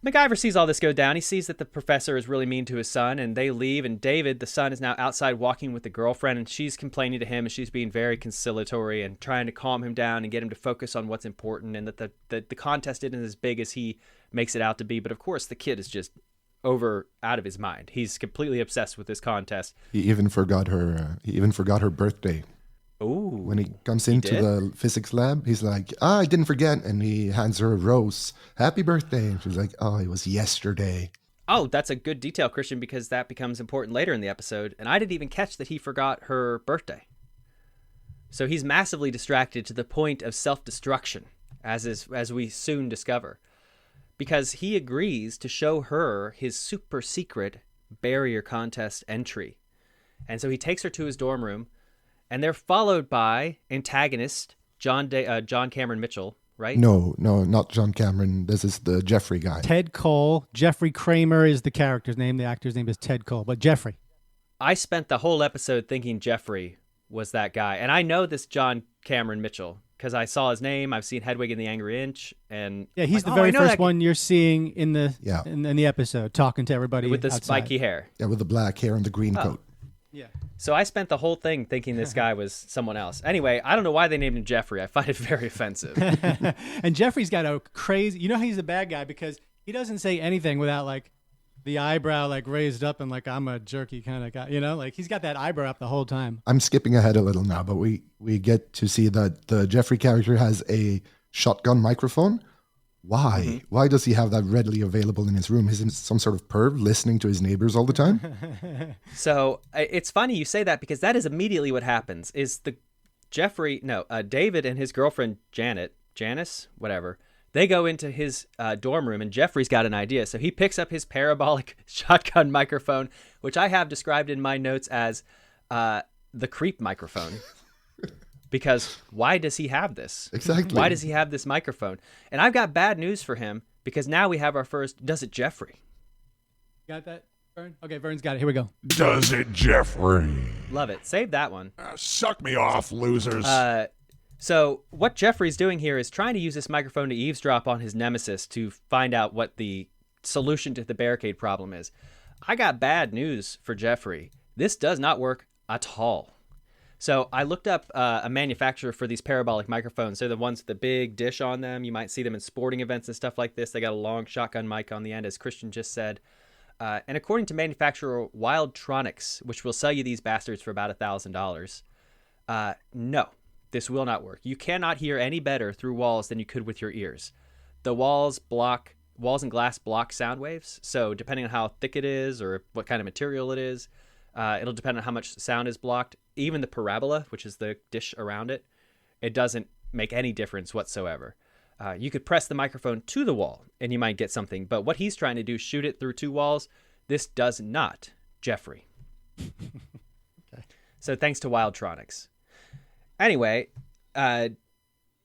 [SPEAKER 4] MacGyver sees all this go down. He sees that the professor is really mean to his son, and they leave, and David, the son, is now outside walking with the girlfriend, and she's complaining to him, and she's being very conciliatory and trying to calm him down and get him to focus on what's important, and that the contest isn't as big as he makes it out to be. But of course, the kid is just out of his mind. He's completely obsessed with this contest.
[SPEAKER 5] He even forgot her birthday.
[SPEAKER 4] Ooh,
[SPEAKER 5] when he comes into the physics lab, he's like, I didn't forget. And he hands her a rose. Happy birthday. And she's like, oh, it was yesterday.
[SPEAKER 4] Oh, that's a good detail, Kristian, because that becomes important later in the episode. And I didn't even catch that he forgot her birthday. So he's massively distracted to the point of self-destruction, as we soon discover, because he agrees to show her his super secret barrier contest entry. And so he takes her to his dorm room, and they're followed by antagonist John Cameron Mitchell, right?
[SPEAKER 5] No, not John Cameron. This is the Jeffrey guy.
[SPEAKER 3] Ted Cole. Jeffrey Kramer is the character's name. The actor's name is Ted Cole, but Jeffrey.
[SPEAKER 4] I spent the whole episode thinking Jeffrey was that guy. And I know this John Cameron Mitchell because I saw his name. I've seen Hedwig and the Angry Inch. And
[SPEAKER 3] yeah, he's the very first one you're seeing in the episode, talking to everybody
[SPEAKER 4] with the
[SPEAKER 3] outside.
[SPEAKER 4] spiky hair.
[SPEAKER 5] Yeah, with the black hair and the green coat.
[SPEAKER 3] Yeah.
[SPEAKER 4] So I spent the whole thing thinking this guy was someone else. Anyway, I don't know why they named him Jeffrey. I find it very offensive.
[SPEAKER 3] And Jeffrey's got a crazy... You know he's a bad guy because he doesn't say anything without, like, the eyebrow, like, raised up and, like, I'm a jerky kind of guy. You know? Like, he's got that eyebrow up the whole time.
[SPEAKER 5] I'm skipping ahead a little now, but we get to see that the Jeffrey character has a shotgun microphone. Why? Mm-hmm. Why does he have that readily available in his room? Is he some sort of perv listening to his neighbors all the time?
[SPEAKER 4] So it's funny you say that because that is immediately what happens. Is David and his girlfriend Janice, whatever, they go into his dorm room and Jeffrey's got an idea. So he picks up his parabolic shotgun microphone, which I have described in my notes as the creep microphone. Because why does he have this?
[SPEAKER 5] Exactly.
[SPEAKER 4] Why does he have this microphone? And I've got bad news for him because now we have our first Does It Jeffrey.
[SPEAKER 3] Got that, Vern? Okay, Vern's got it. Here we go.
[SPEAKER 1] Does it Jeffrey?
[SPEAKER 4] Love it. Save that one.
[SPEAKER 1] Suck me off, losers.
[SPEAKER 4] So what Jeffrey's doing here is trying to use this microphone to eavesdrop on his nemesis to find out what the solution to the barricade problem is. I got bad news for Jeffrey. This does not work at all. So I looked up a manufacturer for these parabolic microphones. They're the ones with the big dish on them. You might see them in sporting events and stuff like this. They got a long shotgun mic on the end, as Kristian just said. And according to manufacturer Wildtronics, which will sell you these bastards for about $1,000, no, this will not work. You cannot hear any better through walls than you could with your ears. The walls and glass block sound waves. So depending on how thick it is or what kind of material it is, it'll depend on how much sound is blocked. Even the parabola, which is the dish around it, it doesn't make any difference whatsoever. You could press the microphone to the wall and you might get something, but what he's trying to do, shoot it through two walls, this does not Jeffrey. So thanks to Wildtronics. Anyway,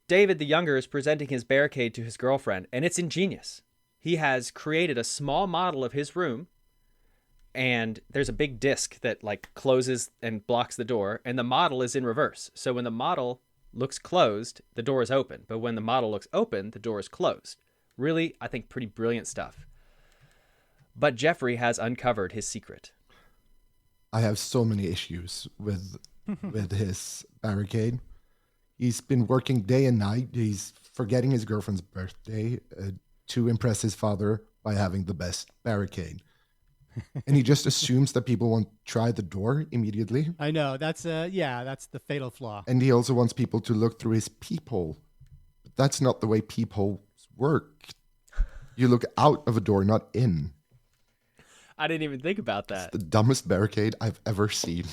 [SPEAKER 4] David the Younger is presenting his barricade to his girlfriend, and it's ingenious. He has created a small model of his room, and there's a big disc that like closes and blocks the door, and the model is in reverse. So when the model looks closed, the door is open. But when the model looks open, the door is closed. Really, I think pretty brilliant stuff. But Jeffrey has uncovered his secret.
[SPEAKER 5] I have so many issues with his barricade. He's been working day and night. He's forgetting his girlfriend's birthday to impress his father by having the best barricade. And he just assumes that people won't try the door immediately.
[SPEAKER 3] I know. That's the fatal flaw.
[SPEAKER 5] And he also wants people to look through his peephole. But that's not the way peepholes work. You look out of a door, not in.
[SPEAKER 4] I didn't even think about that.
[SPEAKER 5] It's the dumbest barricade I've ever seen.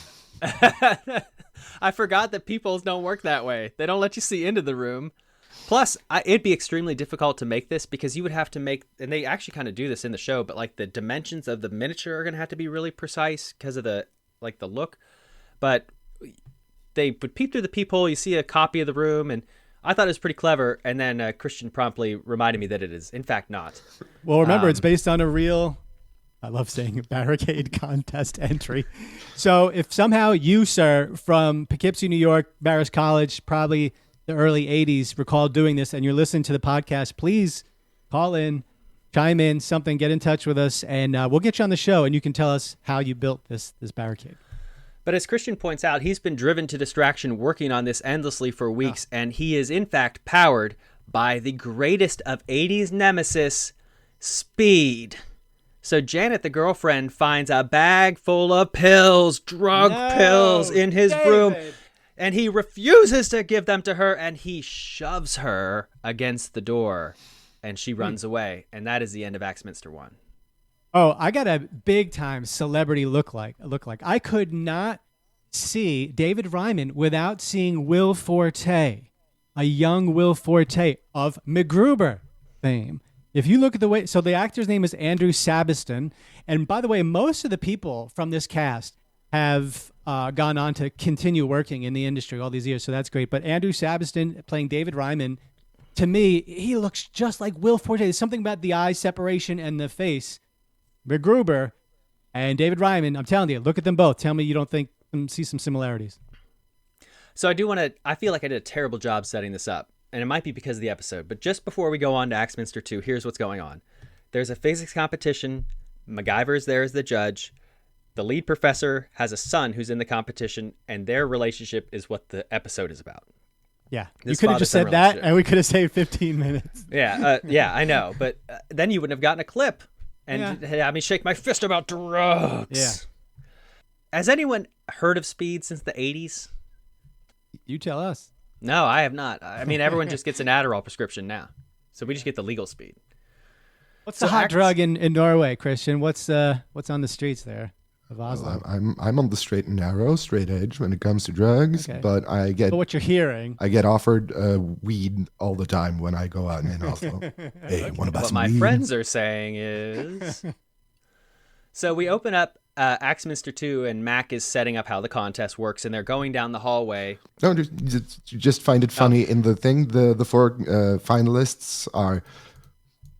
[SPEAKER 4] I forgot that peepholes don't work that way. They don't let you see into the room. Plus, it'd be extremely difficult to make this because you would have to make, and they actually kind of do this in the show, but like the dimensions of the miniature are going to have to be really precise because of the look. But they would peep through the peephole, you see a copy of the room, and I thought it was pretty clever. And then Kristian promptly reminded me that it is, in fact, not.
[SPEAKER 3] Well, remember, it's based on a real, I love saying barricade contest entry. So if somehow you, sir, from Poughkeepsie, New York, Marist College, probably the early 80s, recall doing this and you're listening to the podcast, please call in, chime in, something, get in touch with us, and we'll get you on the show and you can tell us how you built this barricade.
[SPEAKER 4] But as Kristian points out, he's been driven to distraction working on this endlessly for weeks, and he is in fact powered by the greatest of 80s nemesis, speed. So Janet, the girlfriend, finds a bag full of pills, drug pills in his room, and he refuses to give them to her, and he shoves her against the door, and she runs away. And that is the end of Axminster 1.
[SPEAKER 3] Oh, I got a big-time celebrity look like. I could not see David Ryman without seeing Will Forte, a young Will Forte of MacGyver fame. If you look at the way, so the actor's name is Andrew Sabiston, and by the way, most of the people from this cast have gone on to continue working in the industry all these years, so that's great. But Andrew Sabiston playing David Ryman, to me, he looks just like Will Forte. There's something about the eye separation and the face. MacGyver and David Ryman, I'm telling you, look at them both. Tell me you don't see some similarities.
[SPEAKER 4] So I feel like I did a terrible job setting this up, and it might be because of the episode, but just before we go on to Axminster 2, here's what's going on. There's a physics competition. MacGyver is there as the judge. The lead professor has a son who's in the competition, and their relationship is what the episode is about.
[SPEAKER 3] Yeah, you could have just said that, and we could have saved 15 minutes.
[SPEAKER 4] Yeah, I know, but then you wouldn't have gotten a clip. And had me shake my fist about drugs.
[SPEAKER 3] Yeah.
[SPEAKER 4] Has anyone heard of speed since the 80s?
[SPEAKER 3] You tell us.
[SPEAKER 4] No, I have not. I mean, everyone just gets an Adderall prescription now. So we just get the legal speed.
[SPEAKER 3] What's the hot drug in Norway, Kristian? What's on the streets there of Oslo?
[SPEAKER 5] Well, I'm on the straight and narrow, straight edge when it comes to drugs, but I get...
[SPEAKER 3] But what you're hearing...
[SPEAKER 5] I get offered weed all the time when I go out in Oslo. Hey, want to buy some weed?
[SPEAKER 4] What my friends are saying is... So we open up Axminster 2, and Mac is setting up how the contest works, and they're going down the hallway.
[SPEAKER 5] No, you just find it funny in the thing. The four finalists are...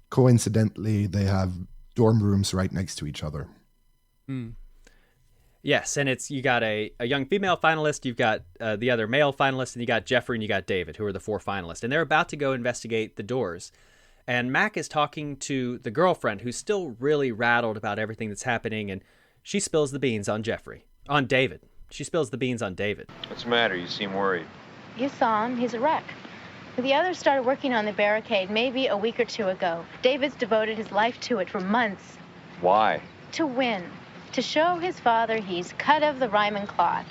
[SPEAKER 5] Coincidentally, they have dorm rooms right next to each other.
[SPEAKER 4] Yes, and you got a young female finalist, you've got the other male finalist, and you got Jeffrey and you got David, who are the four finalists. And they're about to go investigate the doors. And Mac is talking to the girlfriend, who's still really rattled about everything that's happening, and she spills the beans on David. She spills the beans on David.
[SPEAKER 10] What's the matter? You seem worried.
[SPEAKER 8] You saw him. He's a wreck. The others started working on the barricade maybe a week or two ago. David's devoted his life to it for months.
[SPEAKER 10] Why?
[SPEAKER 8] To win. To show his father he's cut of the Ryman cloth.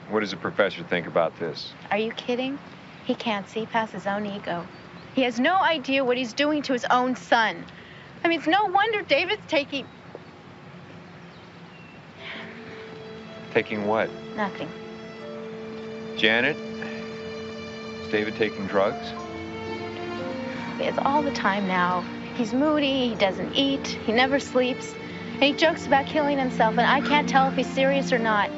[SPEAKER 10] What does the professor think about this?
[SPEAKER 8] Are you kidding? He can't see past his own ego. He has no idea what he's doing to his own son. I mean, it's no wonder David's taking...
[SPEAKER 10] Taking what?
[SPEAKER 8] Nothing.
[SPEAKER 10] Janet? Is David taking drugs?
[SPEAKER 8] It's all the time now. He's moody, he doesn't eat, he never sleeps. And he jokes about killing himself, and I can't tell if he's serious or not.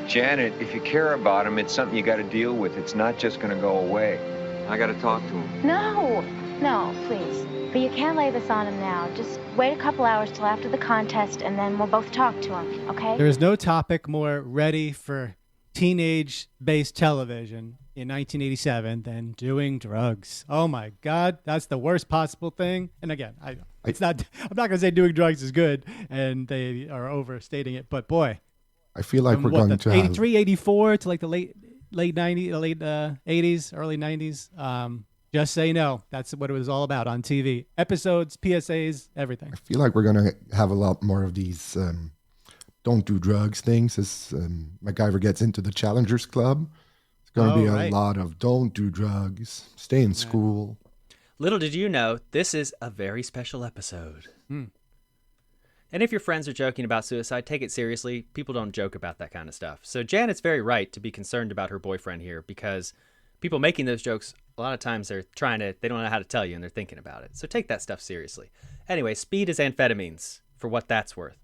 [SPEAKER 10] Janet, if you care about him, it's something you got to deal with. It's not just going to go away. I got to talk to him.
[SPEAKER 8] No, please. But you can't lay this on him now. Just wait a couple hours till after the contest, and then we'll both talk to him, okay?
[SPEAKER 3] There is no topic more ready for teenage-based television in 1987 than doing drugs. Oh my God, that's the worst possible thing. And again, I'm not going to say doing drugs is good, and they are overstating it. But boy,
[SPEAKER 5] I feel like we're going to
[SPEAKER 3] 83, 84 to like the late 90s, late 80s, early 90s. Just say no. That's what it was all about on TV. Episodes, PSAs, everything.
[SPEAKER 5] I feel like we're going to have a lot more of these don't do drugs things as MacGyver gets into the Challengers Club. It's going to be a lot of don't do drugs, stay in school.
[SPEAKER 4] Little did you know, this is a very special episode. And if your friends are joking about suicide, take it seriously. People don't joke about that kind of stuff. So Janet's very right to be concerned about her boyfriend here, because people making those jokes, a lot of times they don't know how to tell you, and they're thinking about it. So take that stuff seriously. Anyway, speed is amphetamines, for what that's worth.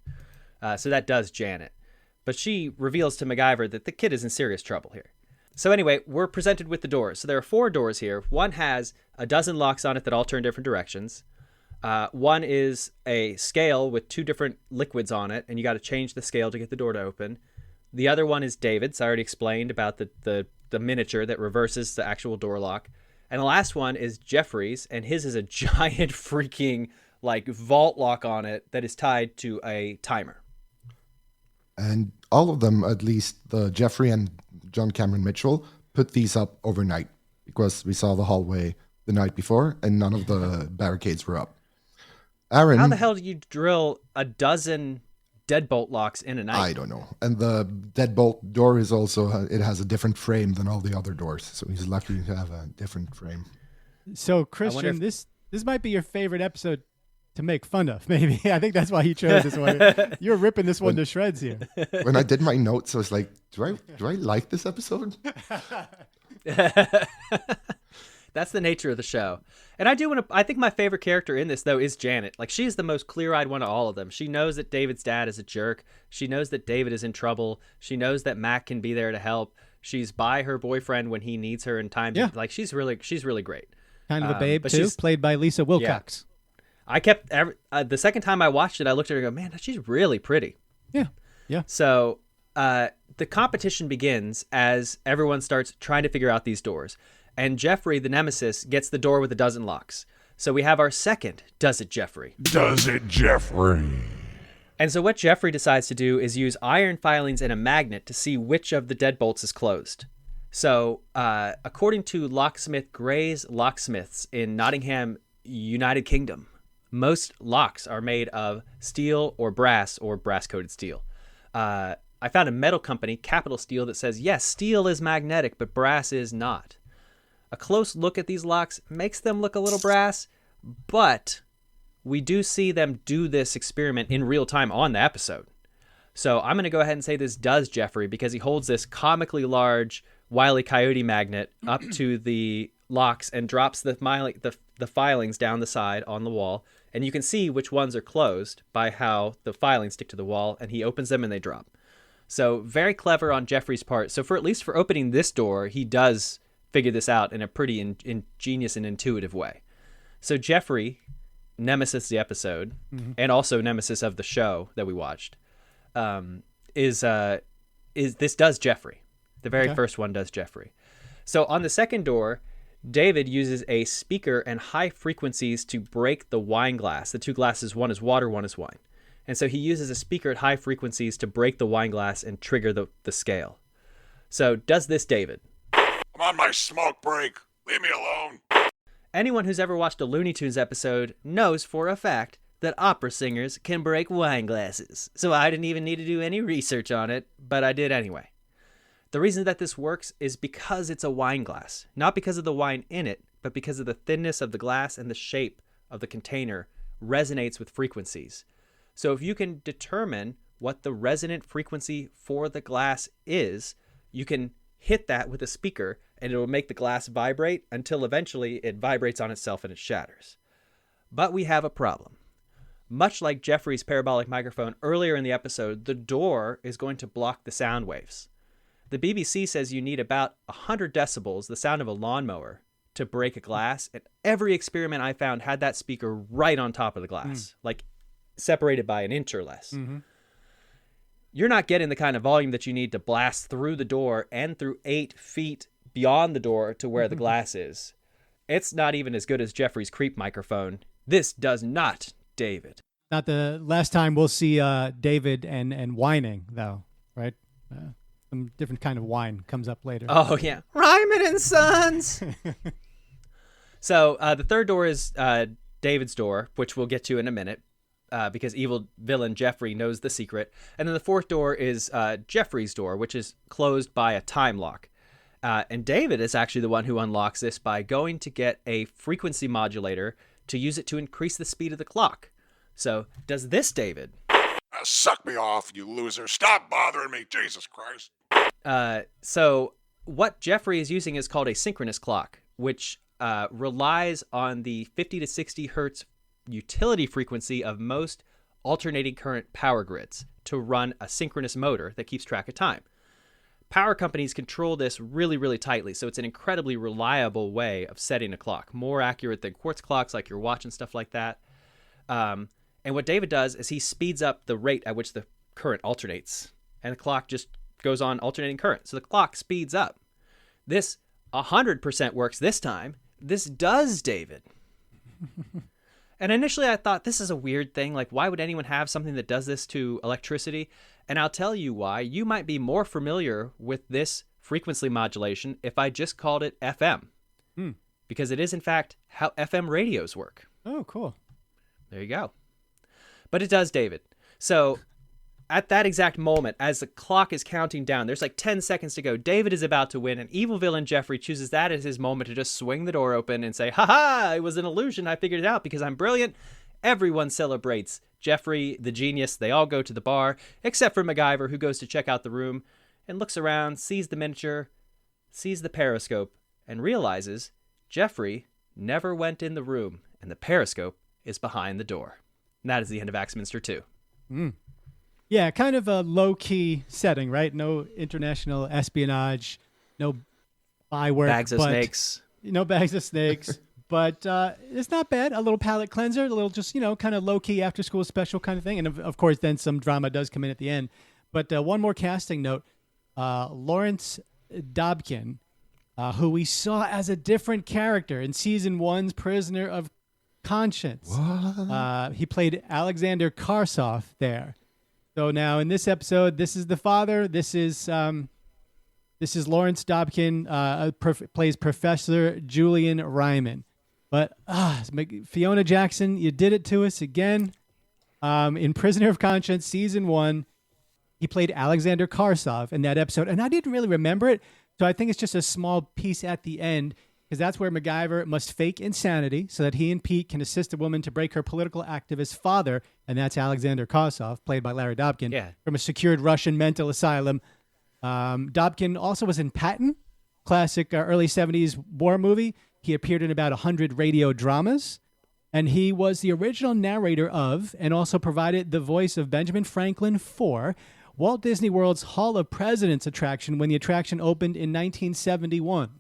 [SPEAKER 4] So that does Janet. But she reveals to MacGyver that the kid is in serious trouble here. So anyway, we're presented with the doors. So there are 4 doors here. One has a dozen locks on it that all turn different directions. One is a scale with 2 different liquids on it, and you got to change the scale to get the door to open. The other one is David's. I already explained about the miniature that reverses the actual door lock. And the last one is Jeffrey's, and his is a giant freaking vault lock on it that is tied to a timer.
[SPEAKER 5] And all of them, at least the Jeffrey and John Cameron Mitchell, put these up overnight because we saw the hallway the night before and none of the barricades were up. Aaron,
[SPEAKER 4] how the hell do you drill a dozen deadbolt locks in a night?
[SPEAKER 5] I don't know. And the deadbolt door is also, it has a different frame than all the other doors. So he's lucky to have a different frame.
[SPEAKER 3] So Kristian, this might be your favorite episode to make fun of, maybe. I think that's why he chose this one. You're ripping this one to shreds here.
[SPEAKER 5] When I did my notes, I was like, do I like this episode?
[SPEAKER 4] That's the nature of the show. And I think my favorite character in this, though, is Janet. She's the most clear-eyed one of all of them. She knows that David's dad is a jerk. She knows that David is in trouble. She knows that Mac can be there to help. She's by her boyfriend when he needs her in time.
[SPEAKER 3] Yeah.
[SPEAKER 4] She's really great.
[SPEAKER 3] Kind of a babe, too, played by Lisa Wilcox.
[SPEAKER 4] Yeah. I kept, the second time I watched it, I looked at her and go, man, she's really pretty.
[SPEAKER 3] Yeah. Yeah.
[SPEAKER 4] So the competition begins as everyone starts trying to figure out these doors. And Jeffrey, the nemesis, gets the door with a dozen locks. So we have our second Does It Jeffrey.
[SPEAKER 1] Does it Jeffrey?
[SPEAKER 4] And so what Jeffrey decides to do is use iron filings and a magnet to see which of the deadbolts is closed. So according to locksmith Gray's Locksmiths in Nottingham, United Kingdom, most locks are made of steel or brass-coated steel. I found a metal company, Capital Steel, that says, yes, steel is magnetic, but brass is not. A close look at these locks makes them look a little brass, but we do see them do this experiment in real time on the episode. So I'm going to go ahead and say this does Jeffrey, because he holds this comically large Wile E. Coyote magnet up to the locks and drops the filings down the side on the wall. And you can see which ones are closed by how the filings stick to the wall, and he opens them and they drop. So very clever on Jeffrey's part. So at least for opening this door, he does figure this out in a pretty ingenious and intuitive way. So Jeffrey, nemesis the episode, and also nemesis of the show that we watched, is this does Jeffrey. The very first one does Jeffrey. So on the second door, David uses a speaker and high frequencies to break the wine glass. The 2 glasses, one is water, one is wine. And so he uses a speaker at high frequencies to break the wine glass and trigger the scale. So does this David?
[SPEAKER 1] I'm on my smoke break. Leave me alone.
[SPEAKER 4] Anyone who's ever watched a Looney Tunes episode knows for a fact that opera singers can break wine glasses. So I didn't even need to do any research on it, but I did anyway. The reason that this works is because it's a wine glass. Not because of the wine in it, but because of the thinness of the glass and the shape of the container resonates with frequencies. So if you can determine what the resonant frequency for the glass is, you can hit that with a speaker and it will make the glass vibrate until eventually it vibrates on itself and it shatters. But we have a problem. much like Jeffrey's parabolic microphone earlier in the episode, the door is going to block the sound waves. The BBC says you need about 100 decibels, the sound of a lawnmower, to break a glass. And every experiment I found had that speaker right on top of the glass, like separated by an inch or less.
[SPEAKER 3] Mm-hmm.
[SPEAKER 4] You're not getting the kind of volume that you need to blast through the door and through 8 feet beyond the door to where the glass is. It's not even as good as Jeffrey's creep microphone. This does not, David.
[SPEAKER 3] Not the last time we'll see David and whining, though, right? Some different kind of whine comes up later.
[SPEAKER 4] Oh, yeah. Ryman and Sons! So the third door is David's door, which we'll get to in a minute, because evil villain Jeffrey knows the secret. And then the fourth door is Jeffrey's door, which is closed by a time lock. And David is actually the one who unlocks this by going to get a frequency modulator to use it to increase the speed of the clock. So does this, David?
[SPEAKER 1] Suck me off, you loser. Stop bothering me, Jesus Christ.
[SPEAKER 4] So what Jeffrey is using is called a synchronous clock, which relies on the 50 to 60 hertz utility frequency of most alternating current power grids to run a synchronous motor that keeps track of time. Power companies control this really, really tightly, so it's an incredibly reliable way of setting a clock, more accurate than quartz clocks like your watch and stuff like that. And what David does is he speeds up the rate at which the current alternates, and the clock just goes on alternating current. So the clock speeds up. This 100% works this time. This does, David. And initially I thought, this is a weird thing. Like, why would anyone have something that does this to electricity? And I'll tell you why. You might be more familiar with this frequency modulation if I just called it FM. Because it is, in fact, how FM radios work.
[SPEAKER 3] Oh, cool.
[SPEAKER 4] There you go. But it does, David. So at that exact moment, as the clock is counting down, there's like 10 seconds to go. David is about to win, and evil villain Jeffrey chooses that as his moment to just swing the door open and say, "Ha-ha, it was an illusion. I figured it out because I'm brilliant." Everyone celebrates. Jeffrey, the genius, they all go to the bar, except for MacGyver, who goes to check out the room and looks around, sees the miniature, sees the periscope, and realizes Jeffrey never went in the room, and the periscope is behind the door. And that is the end of Axminster 2.
[SPEAKER 3] Yeah, kind of a low-key setting, right? No international espionage, no spyware.
[SPEAKER 4] Bags of snakes.
[SPEAKER 3] No bags of snakes. But it's not bad. A little palate cleanser, a little just, kind of low-key after-school special kind of thing. And, of course, then some drama does come in at the end. But one more casting note. Lawrence Dobkin, who we saw as a different character in Season 1's Prisoner of Conscience.
[SPEAKER 5] What?
[SPEAKER 3] He played Alexander Karsoff there. So now in this episode, this is the father. This is Lawrence Dobkin, plays Professor Julian Ryman. But Fiona Jackson, you did it to us again. In Prisoner of Conscience, Season 1, he played Alexander Karsoff in that episode. And I didn't really remember it, so I think it's just a small piece at the end, because that's where MacGyver must fake insanity so that he and Pete can assist a woman to break her political activist father, and that's Alexander Karsoff, played by Larry Dobkin, from a secured Russian mental asylum. Dobkin also was in Patton, classic early 70s war movie. He appeared in about 100 radio dramas, and he was the original narrator of and also provided the voice of Benjamin Franklin for Walt Disney World's Hall of Presidents attraction when the attraction opened in 1971.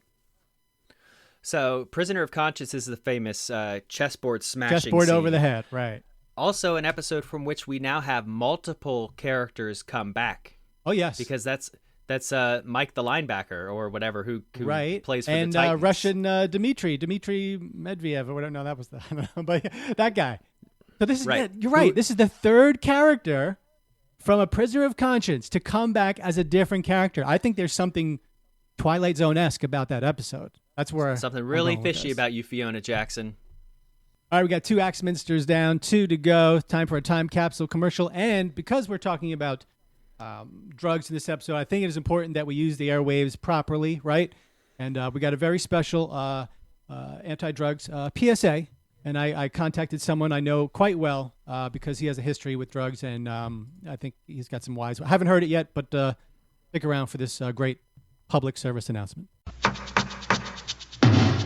[SPEAKER 4] So, Prisoner of Conscience is the famous chessboard smashing
[SPEAKER 3] Chessboard
[SPEAKER 4] scene.
[SPEAKER 3] over the head, right.
[SPEAKER 4] Also an episode from which we now have multiple characters come back.
[SPEAKER 3] Oh, yes.
[SPEAKER 4] Because that's Mike the linebacker or whatever who plays for
[SPEAKER 3] and
[SPEAKER 4] the Titans.
[SPEAKER 3] Russian Dmitry Medvedev or whatever. No, that was I don't know, but that guy. So this is you're right. This is the third character from a Prisoner of Conscience to come back as a different character. I think there's something Twilight Zone-esque about that episode. That's where
[SPEAKER 4] something really fishy about you, Fiona Jackson.
[SPEAKER 3] All right, we got 2 Axminsters down, 2 to go. Time for a time capsule commercial. And because we're talking about drugs in this episode, I think it is important that we use the airwaves properly, right? And we got a very special anti-drugs PSA. And I contacted someone I know quite well because he has a history with drugs, and I think he's got some wise. I haven't heard it yet, but stick around for this great public service announcement.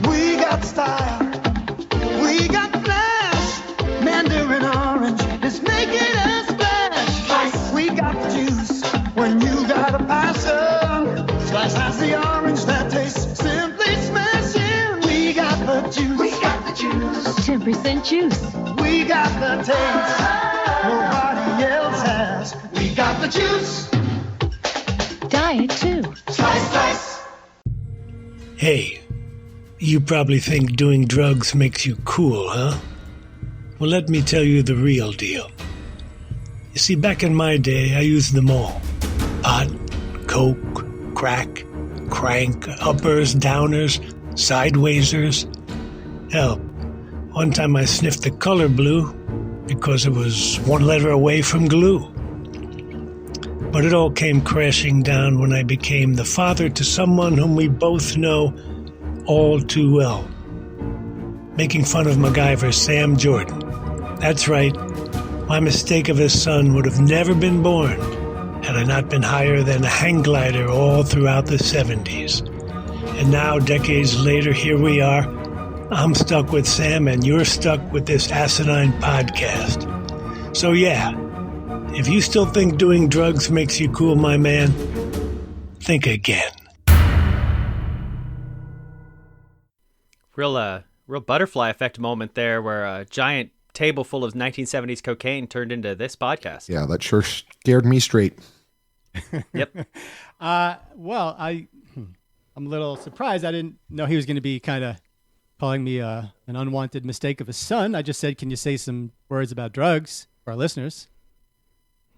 [SPEAKER 7] We got style, we got flash, mandarin orange, the juice. We got the juice.
[SPEAKER 12] 10% juice.
[SPEAKER 7] We got the taste. Nobody else has. We got the juice.
[SPEAKER 12] Diet too.
[SPEAKER 7] Slice, slice.
[SPEAKER 13] Hey, you probably think doing drugs makes you cool, huh? Well, let me tell you the real deal. You see, back in my day, I used them all. Pot, coke, crack, crank, uppers, downers, sidewaysers. Hell, one time I sniffed the color blue because it was one letter away from glue. But it all came crashing down when I became the father to someone whom we both know all too well. Making fun of MacGyver's Sam Jordan. That's right, my mistake of a son would have never been born had I not been higher than a hang glider all throughout the 70s. And now, decades later, here we are. I'm stuck with Sam and you're stuck with this asinine podcast. So yeah, if you still think doing drugs makes you cool, my man, think again.
[SPEAKER 4] Real butterfly effect moment there where a giant table full of 1970s cocaine turned into this podcast.
[SPEAKER 5] Yeah, that sure scared me straight.
[SPEAKER 4] Yep.
[SPEAKER 3] Well, I'm a little surprised. I didn't know he was going to be kind of calling me an unwanted mistake of a son. I just said, can you say some words about drugs for our listeners?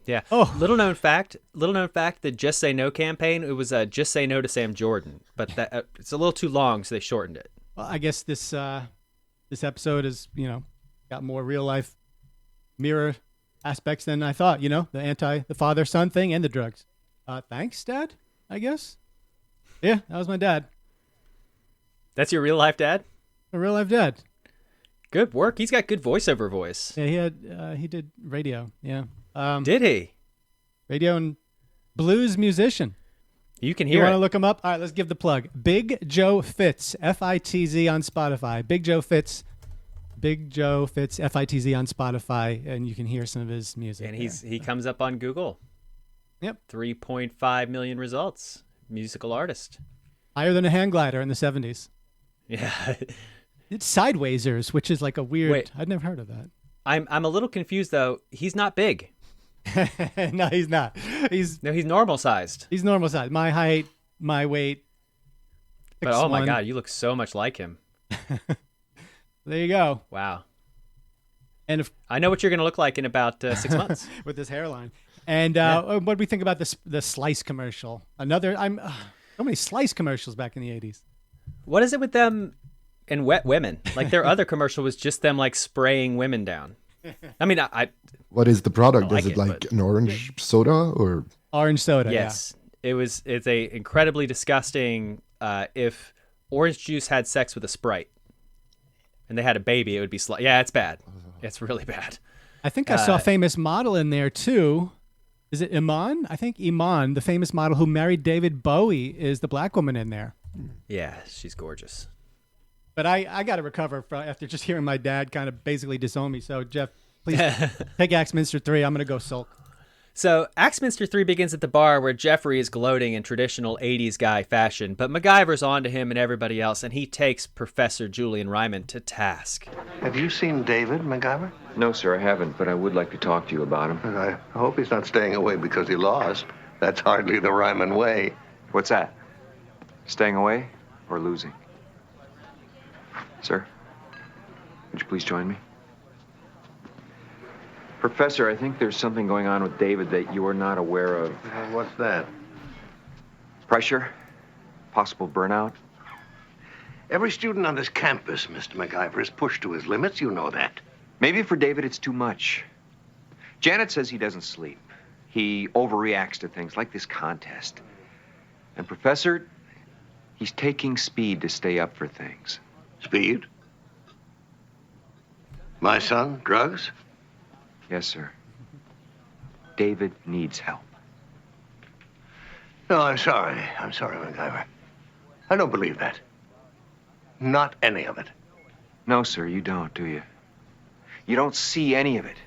[SPEAKER 4] Yeah.
[SPEAKER 3] Oh,
[SPEAKER 4] Little known fact, the Just Say No campaign, it was Just Say No to Sam Jordan, but that it's a little too long, so they shortened it.
[SPEAKER 3] Well, I guess this episode is, got more real life mirror aspects than I thought, the father-son thing and the drugs. Thanks, Dad, I guess. Yeah, that was my dad.
[SPEAKER 4] That's your real life dad?
[SPEAKER 3] A real life dad.
[SPEAKER 4] Good work. He's got good voiceover voice.
[SPEAKER 3] Yeah, he did radio. Yeah.
[SPEAKER 4] Did he?
[SPEAKER 3] Radio and blues musician.
[SPEAKER 4] You can hear
[SPEAKER 3] You want to
[SPEAKER 4] it.
[SPEAKER 3] look him up? All right, let's give the plug. Big Joe Fitz, Fitz on Spotify. Big Joe Fitz, Fitz on Spotify, and you can hear some of his music.
[SPEAKER 4] And he comes up on Google.
[SPEAKER 3] Yep.
[SPEAKER 4] 3.5 million results. Musical artist.
[SPEAKER 3] Higher than a hang glider in the 70s.
[SPEAKER 4] Yeah.
[SPEAKER 3] It's Sidewaysers, which is like a weird...
[SPEAKER 4] Wait.
[SPEAKER 3] I'd never heard of that.
[SPEAKER 4] I'm a little confused, though. He's not big.
[SPEAKER 3] No, he's not.
[SPEAKER 4] He's normal sized.
[SPEAKER 3] He's normal sized. My height, my weight.
[SPEAKER 4] But oh my God, you look so much like him.
[SPEAKER 3] There you go.
[SPEAKER 4] Wow.
[SPEAKER 3] And if
[SPEAKER 4] I know what you're going to look like in about 6 months
[SPEAKER 3] with this hairline. And what do we think about the Slice commercial? So many Slice commercials back in the 80s.
[SPEAKER 4] What is it with them and wet women? Like their other commercial was just them like spraying women down. I mean,
[SPEAKER 5] What is the product?
[SPEAKER 4] like
[SPEAKER 5] Is it like
[SPEAKER 4] but-
[SPEAKER 5] an orange soda or?
[SPEAKER 3] Orange soda.
[SPEAKER 4] Yes. It's a incredibly disgusting. If orange juice had sex with a Sprite, and they had a baby, it would be yeah, it's bad. It's really bad.
[SPEAKER 3] I think I saw a famous model in there too. Is it Iman? I think Iman, the famous model who married David Bowie, is the black woman in there.
[SPEAKER 4] Yeah, she's gorgeous.
[SPEAKER 3] But I got to recover after just hearing my dad kind of basically disown me. So, Jeff, please take Axminster 3. I'm going to go sulk.
[SPEAKER 4] So Axminster 3 begins at the bar where Jeffrey is gloating in traditional 80s guy fashion, but MacGyver's on to him and everybody else, and he takes Professor Julian Ryman to task.
[SPEAKER 11] Have you seen David, MacGyver?
[SPEAKER 10] No, sir, I haven't, but I would like to talk to you about him.
[SPEAKER 11] I hope he's not staying away because he lost. That's hardly the Ryman way.
[SPEAKER 10] What's that? Staying away or losing? Sir, would you please join me? Professor, I think there's something going on with David that you are not aware of.
[SPEAKER 11] What's that?
[SPEAKER 10] Pressure? Possible burnout?
[SPEAKER 11] Every student on this campus, Mr. MacGyver, is pushed to his limits. You know that.
[SPEAKER 10] Maybe for David it's too much. Janet says he doesn't sleep. He overreacts to things like this contest. And Professor, he's taking speed to stay up for things.
[SPEAKER 11] Speed? My son, drugs?
[SPEAKER 10] Yes, sir. David needs help.
[SPEAKER 11] No, I'm sorry. I'm sorry, MacGyver. I don't believe that. Not any of it.
[SPEAKER 10] No, sir, you don't, do you? You don't see any of it.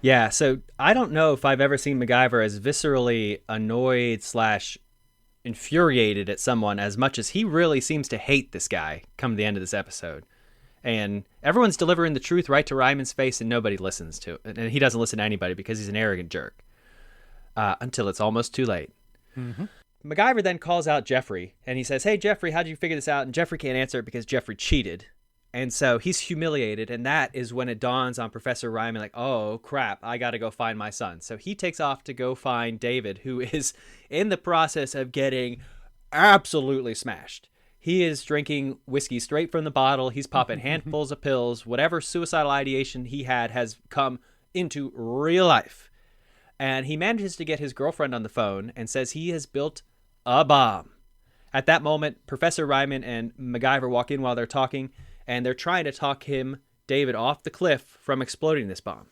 [SPEAKER 4] Yeah, so I don't know if I've ever seen MacGyver as viscerally annoyed / infuriated at someone as much as he really seems to hate this guy come the end of this episode. And everyone's delivering the truth right to Ryman's face, and nobody listens to it. And he doesn't listen to anybody because he's an arrogant jerk. Until it's almost too late.
[SPEAKER 3] Mm-hmm.
[SPEAKER 4] MacGyver then calls out Jeffrey, and he says, "Hey, Jeffrey, how'd you figure this out?" And Jeffrey can't answer because Jeffrey cheated. And so he's humiliated, and that is when it dawns on Professor Ryman, like, oh, crap, I got to go find my son. So he takes off to go find David, who is in the process of getting absolutely smashed. He is drinking whiskey straight from the bottle. He's popping handfuls of pills. Whatever suicidal ideation he had has come into real life. And he manages to get his girlfriend on the phone and says he has built a bomb. At that moment, Professor Ryman and MacGyver walk in while they're talking, and they're trying to talk David, off the cliff from exploding this bomb.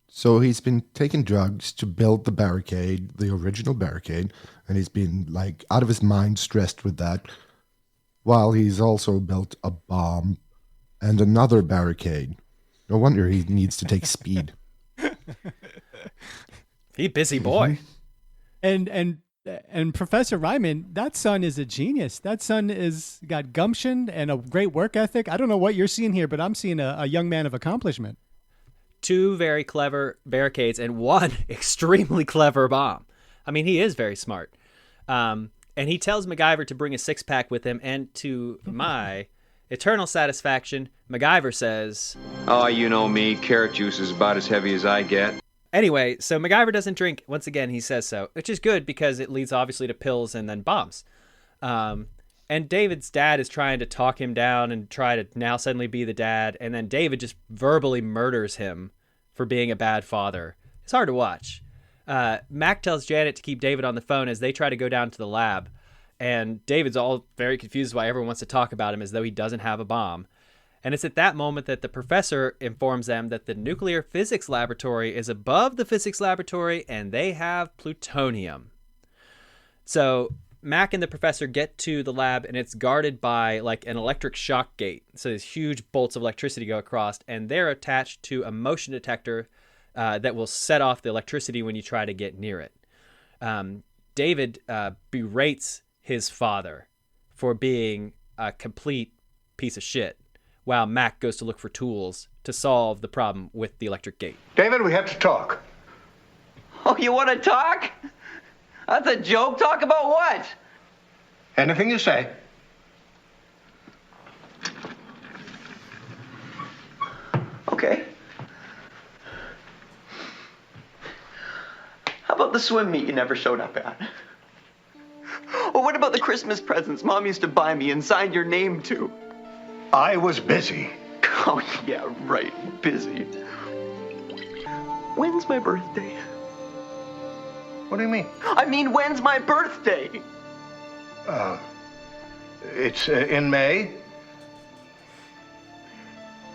[SPEAKER 5] So he's been taking drugs to build the barricade, the original barricade, and he's been like out of his mind stressed with that, while he's also built a bomb and another barricade. No wonder he needs to take speed.
[SPEAKER 4] He busy boy.
[SPEAKER 3] And Professor Ryman, that son is a genius. That son is got gumption and a great work ethic. I don't know what you're seeing here, but I'm seeing a young man of accomplishment.
[SPEAKER 4] 2 very clever barricades and 1 extremely clever bomb. I mean, he is very smart. And he tells MacGyver to bring a 6-pack with him, and to my eternal satisfaction, MacGyver says,
[SPEAKER 10] "Oh, you know me, carrot juice is about as heavy as I get."
[SPEAKER 4] Anyway, so MacGyver doesn't drink. Once again, he says so, which is good because it leads obviously to pills and then bombs. And David's dad is trying to talk him down and try to now suddenly be the dad. And then David just verbally murders him for being a bad father. It's hard to watch. Mac tells Janet to keep David on the phone as they try to go down to the lab. And David's all very confused why everyone wants to talk about him as though he doesn't have a bomb. And it's at that moment that the professor informs them that the nuclear physics laboratory is above the physics laboratory and they have plutonium. So Mac and the professor get to the lab and it's guarded by like an electric shock gate. So these huge bolts of electricity go across and they're attached to a motion detector that will set off the electricity when you try to get near it. David berates his father for being a complete piece of shit, while Mac goes to look for tools to solve the problem with the electric gate.
[SPEAKER 11] David, we have to talk.
[SPEAKER 9] Oh, you want to talk? That's a joke. Talk about what?
[SPEAKER 11] Anything you say.
[SPEAKER 9] Okay. How about the swim meet you never showed up at? Or what about the Christmas presents Mom used to buy me and signed your name to?
[SPEAKER 11] I was busy.
[SPEAKER 9] Oh, yeah, right. Busy. When's my birthday?
[SPEAKER 11] What do you mean?
[SPEAKER 9] I mean, when's my birthday?
[SPEAKER 11] It's in May.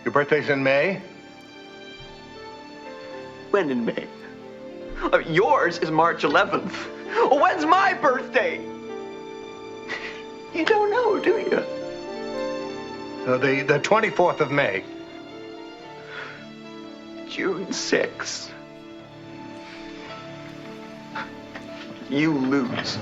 [SPEAKER 11] Your birthday's in May?
[SPEAKER 9] When in May? Yours is March 11th. When's my birthday? You don't know, do you?
[SPEAKER 11] The 24th of May.
[SPEAKER 9] June 6th. You lose.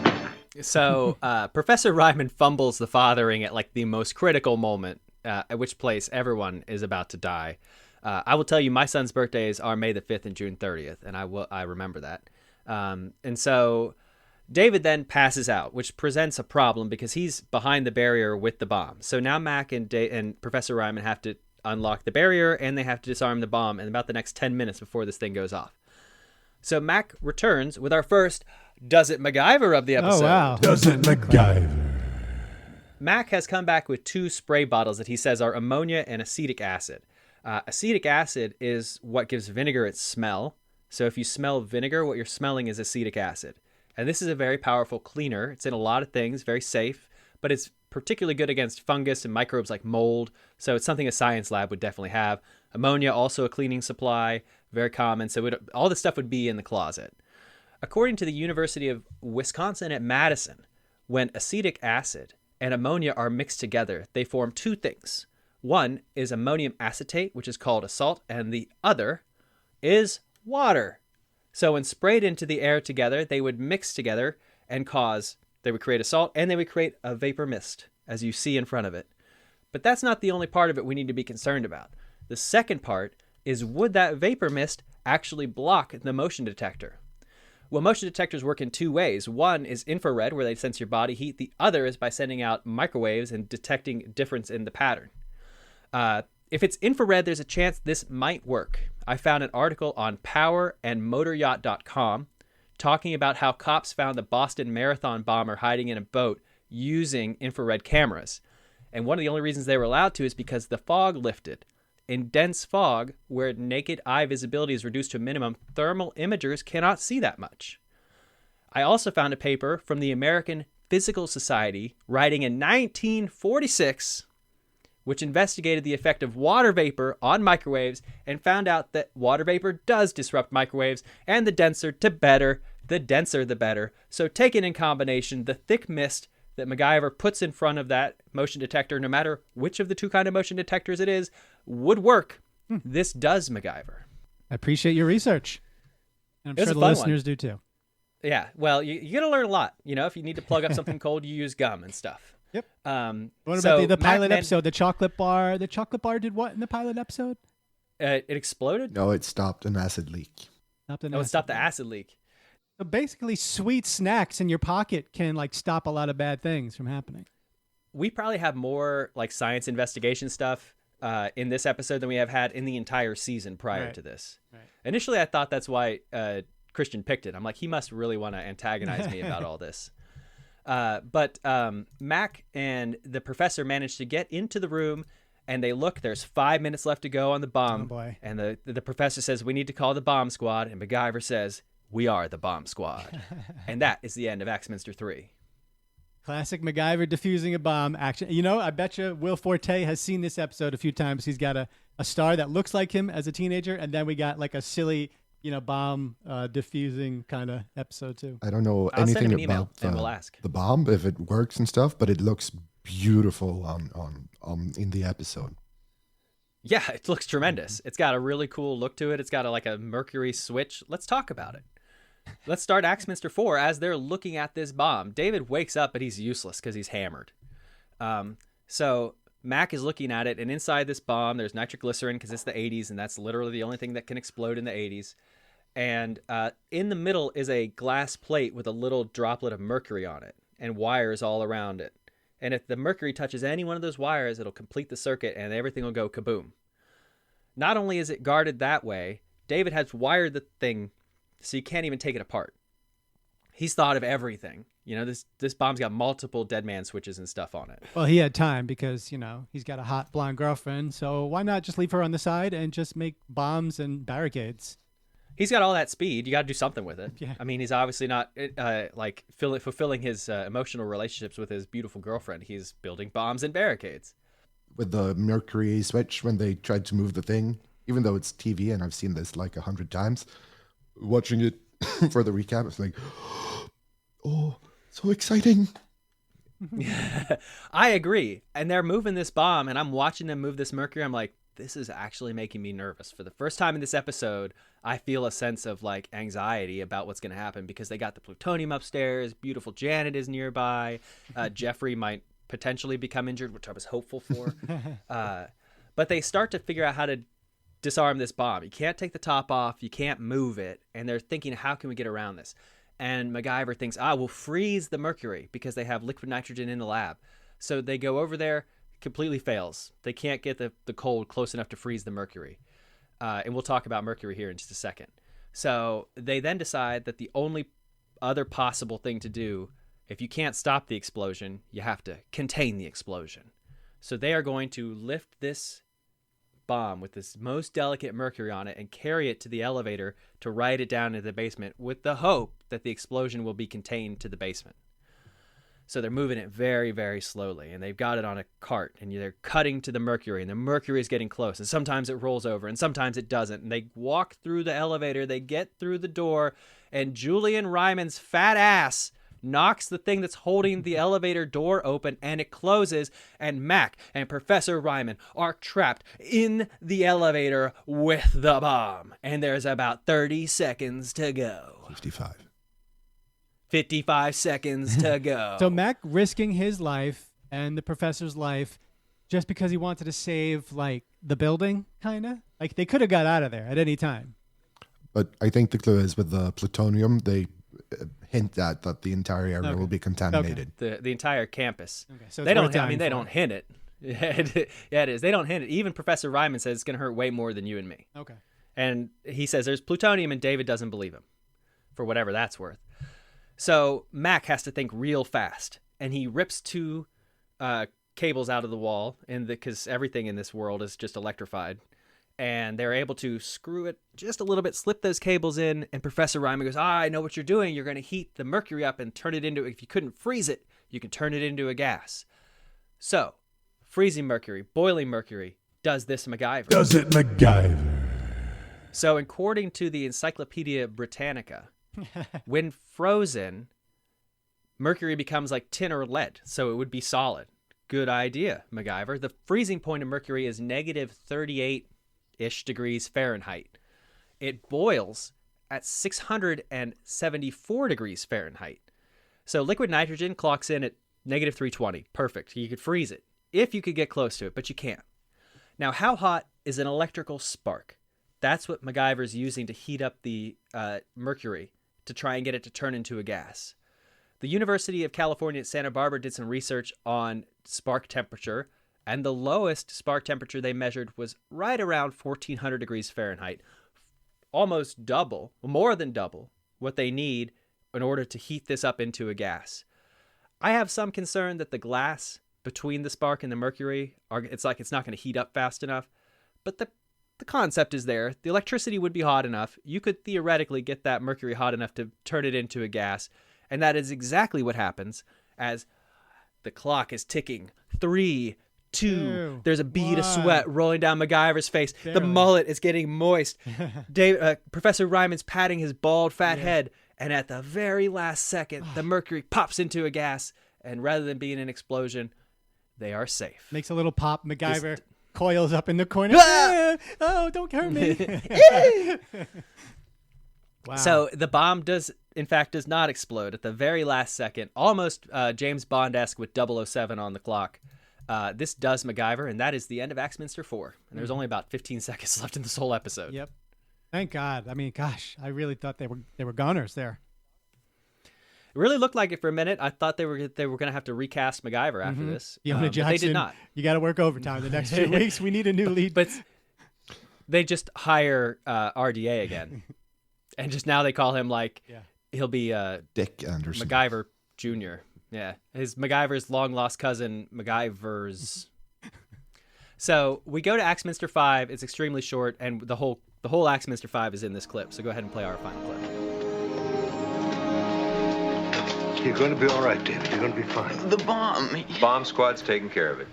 [SPEAKER 4] So Professor Ryman fumbles the fathering at like the most critical moment, at which place everyone is about to die. I will tell you, my son's birthdays are May the 5th and June 30th, and I remember that. And so David then passes out, which presents a problem because he's behind the barrier with the bomb. So now Mac and Professor Ryman have to unlock the barrier, and they have to disarm the bomb in about the next 10 minutes before this thing goes off. So Mac returns with our first Does It MacGyver of the episode.
[SPEAKER 3] Oh, wow.
[SPEAKER 1] Does it MacGyver?
[SPEAKER 4] Mac has come back with 2 spray bottles that he says are ammonia and acetic acid. Acetic acid is what gives vinegar its smell. So if you smell vinegar, what you're smelling is acetic acid. And this is a very powerful cleaner. It's in a lot of things, very safe, but it's particularly good against fungus and microbes like mold. So it's something a science lab would definitely have. Ammonia, also a cleaning supply, very common. So all this stuff would be in the closet. According to the University of Wisconsin at Madison, when acetic acid and ammonia are mixed together, they form 2 things. One is ammonium acetate, which is called a salt, and the other is water. So when sprayed into the air together, they would mix together and they would create a salt, and they would create a vapor mist, as you see in front of it. But that's not the only part of it we need to be concerned about. The second part is, would that vapor mist actually block the motion detector? Well, motion detectors work in two ways. One is infrared, where they sense your body heat. The other is by sending out microwaves and detecting difference in the pattern. If it's infrared, there's a chance this might work. I found an article on powerandmotoryacht.com talking about how cops found the Boston Marathon bomber hiding in a boat using infrared cameras. And one of the only reasons they were allowed to is because the fog lifted. In dense fog, where naked eye visibility is reduced to a minimum, thermal imagers cannot see that much. I also found a paper from the American Physical Society writing in 1946, which investigated the effect of water vapor on microwaves and found out that water vapor does disrupt microwaves, and the denser the better. So taken in combination, the thick mist that MacGyver puts in front of that motion detector, no matter which of the two kind of motion detectors it is, would work. This does MacGyver.
[SPEAKER 3] I appreciate your research. And I'm sure the listeners do too.
[SPEAKER 4] Yeah, well, you're going to learn a lot. You know, if you need to plug up something cold, you use gum and stuff.
[SPEAKER 3] Yep. What about the pilot episode, the chocolate bar? The chocolate bar did what in the pilot episode?
[SPEAKER 4] It exploded?
[SPEAKER 5] No, it stopped an acid leak.
[SPEAKER 4] It stopped the acid leak.
[SPEAKER 3] So basically, sweet snacks in your pocket can stop a lot of bad things from happening.
[SPEAKER 4] We probably have more science investigation stuff in this episode than we have had in the entire season prior to this. Right. Initially, I thought that's why Kristian picked it. I'm like, he must really want to antagonize me about all this. But Mac and the professor managed to get into the room, and they look. There's 5 minutes left to go on the bomb.
[SPEAKER 3] Oh boy!
[SPEAKER 4] And the professor says, we need to call the bomb squad. And MacGyver says, we are the bomb squad. And that is the end of Axminster 3.
[SPEAKER 3] Classic MacGyver defusing a bomb action. You know, I bet you Will Forte has seen this episode a few times. He's got a star that looks like him as a teenager, and then we got a silly, bomb diffusing kind of episode too.
[SPEAKER 5] I don't know anything about the bomb, if it works and stuff, but it looks beautiful on in the episode.
[SPEAKER 4] Yeah, it looks tremendous. It's got a really cool look to it. It's got a mercury switch. Let's talk about it. Let's start Axminster 4 as they're looking at this bomb. David wakes up, but he's useless because he's hammered. So Mac is looking at it, and inside this bomb, there's nitroglycerin because it's the 80s, and that's literally the only thing that can explode in the 80s. And in the middle is a glass plate with a little droplet of mercury on it and wires all around it. And if the mercury touches any one of those wires, it'll complete the circuit, and everything will go kaboom. Not only is it guarded that way, David has wired the thing so you can't even take it apart. He's thought of everything. You know, this bomb's got multiple dead man switches and stuff on it.
[SPEAKER 3] Well, he had time because, he's got a hot blonde girlfriend, so why not just leave her on the side and just make bombs and barricades?
[SPEAKER 4] He's got all that speed. You got to do something with it.
[SPEAKER 3] Yeah.
[SPEAKER 4] I mean, he's obviously not fulfilling his emotional relationships with his beautiful girlfriend. He's building bombs and barricades.
[SPEAKER 5] With the mercury switch, when they tried to move the thing, even though it's TV and I've seen this 100 times, watching it for the recap, it's like, oh, so exciting.
[SPEAKER 4] I agree. And they're moving this bomb, and I'm watching them move this mercury. I'm like, this is actually making me nervous. For the first time in this episode, I feel a sense of anxiety about what's going to happen because they got the plutonium upstairs. Beautiful Janet is nearby. Jeffrey might potentially become injured, which I was hopeful for. But they start to figure out how to disarm this bomb. You can't take the top off. You can't move it. And they're thinking, how can we get around this? And MacGyver thinks, we'll freeze the mercury because they have liquid nitrogen in the lab. So they go over there, completely fails. They can't get the cold close enough to freeze the mercury. And we'll talk about mercury here in just a second. So they then decide that the only other possible thing to do, if you can't stop the explosion, you have to contain the explosion. So they are going to lift this bomb with this most delicate mercury on it and carry it to the elevator to ride it down into the basement with the hope that the explosion will be contained to the basement. So they're moving it very, very slowly, and they've got it on a cart, and they're cutting to the mercury, and the mercury is getting close, and sometimes it rolls over, and sometimes it doesn't, and they walk through the elevator, they get through the door, and Julian Ryman's fat ass knocks the thing that's holding the elevator door open, and it closes, and Mac and Professor Ryman are trapped in the elevator with the bomb, and there's about 30 seconds to go.
[SPEAKER 5] 55.
[SPEAKER 4] 55 seconds to go.
[SPEAKER 3] So Mac risking his life and the professor's life just because he wanted to save, like, the building, kind of? Like, they could have got out of there at any time.
[SPEAKER 5] But I think the clue is with the plutonium, they hint that the entire area will be contaminated.
[SPEAKER 4] The entire campus.
[SPEAKER 3] Okay, so
[SPEAKER 4] they don't. I mean, they don't hint it. Yeah, it is. They don't hint it. Even Professor Ryman says it's going to hurt way more than you and me.
[SPEAKER 3] Okay.
[SPEAKER 4] And he says there's plutonium, and David doesn't believe him, for whatever that's worth. So Mac has to think real fast, and he rips two cables out of the wall, because everything in this world is just electrified. And they're able to screw it just a little bit, slip those cables in, and Professor Ryman goes, I know what you're doing. You're going to heat the mercury up and turn it into, if you couldn't freeze it, you can turn it into a gas. So, freezing mercury, boiling mercury, does this MacGyver.
[SPEAKER 1] Does it MacGyver?
[SPEAKER 4] So, according to the Encyclopedia Britannica, when frozen, mercury becomes like tin or lead, so it would be solid. Good idea, MacGyver. The freezing point of mercury is negative 38-ish degrees Fahrenheit. It boils at 674 degrees Fahrenheit. So liquid nitrogen clocks in at negative 320. Perfect. You could freeze it if you could get close to it, but you can't. Now, how hot is an electrical spark? That's what MacGyver's using to heat up the mercury to try and get it to turn into a gas. The University of California at Santa Barbara did some research on spark temperature, and the lowest spark temperature they measured was right around 1400 degrees Fahrenheit, almost double, more than double, what they need in order to heat this up into a gas. I have some concern that the glass between the spark and the mercury, it's not going to heat up fast enough, but the concept is there. The electricity would be hot enough. You could theoretically get that mercury hot enough to turn it into a gas, and that is exactly what happens as the clock is ticking. 3, 2, there's a bead of sweat rolling down MacGyver's face. Barely. The mullet is getting moist. Professor Ryman's patting his bald, fat head, and at the very last second, the mercury pops into a gas, and rather than being an explosion, they are safe.
[SPEAKER 3] Makes a little pop. MacGyver coils up in the corner. Oh, don't hurt me. Wow.
[SPEAKER 4] So the bomb does not explode at the very last second, almost James Bond-esque with 007 on the clock. This does MacGyver, and that is the end of Axminster 4. And there's only about 15 seconds left in this whole episode.
[SPEAKER 3] Yep. Thank God. I mean, gosh, I really thought they were goners there.
[SPEAKER 4] It really looked like it for a minute. I thought they were going to have to recast MacGyver after this.
[SPEAKER 3] But they did not. You got to work overtime the next 2 weeks. We need a new lead.
[SPEAKER 4] But they just hire RDA again. And just now they call him he'll be
[SPEAKER 5] Dick Anderson.
[SPEAKER 4] MacGyver Jr. Yeah. His MacGyver's long lost cousin, MacGyver's. So we go to Axminster 5. It's extremely short, and the whole Axminster 5 is in this clip. So go ahead and play our final clip.
[SPEAKER 11] You're going to be all right, David. You're going to be fine.
[SPEAKER 10] The bomb. Bomb squad's taking care of it.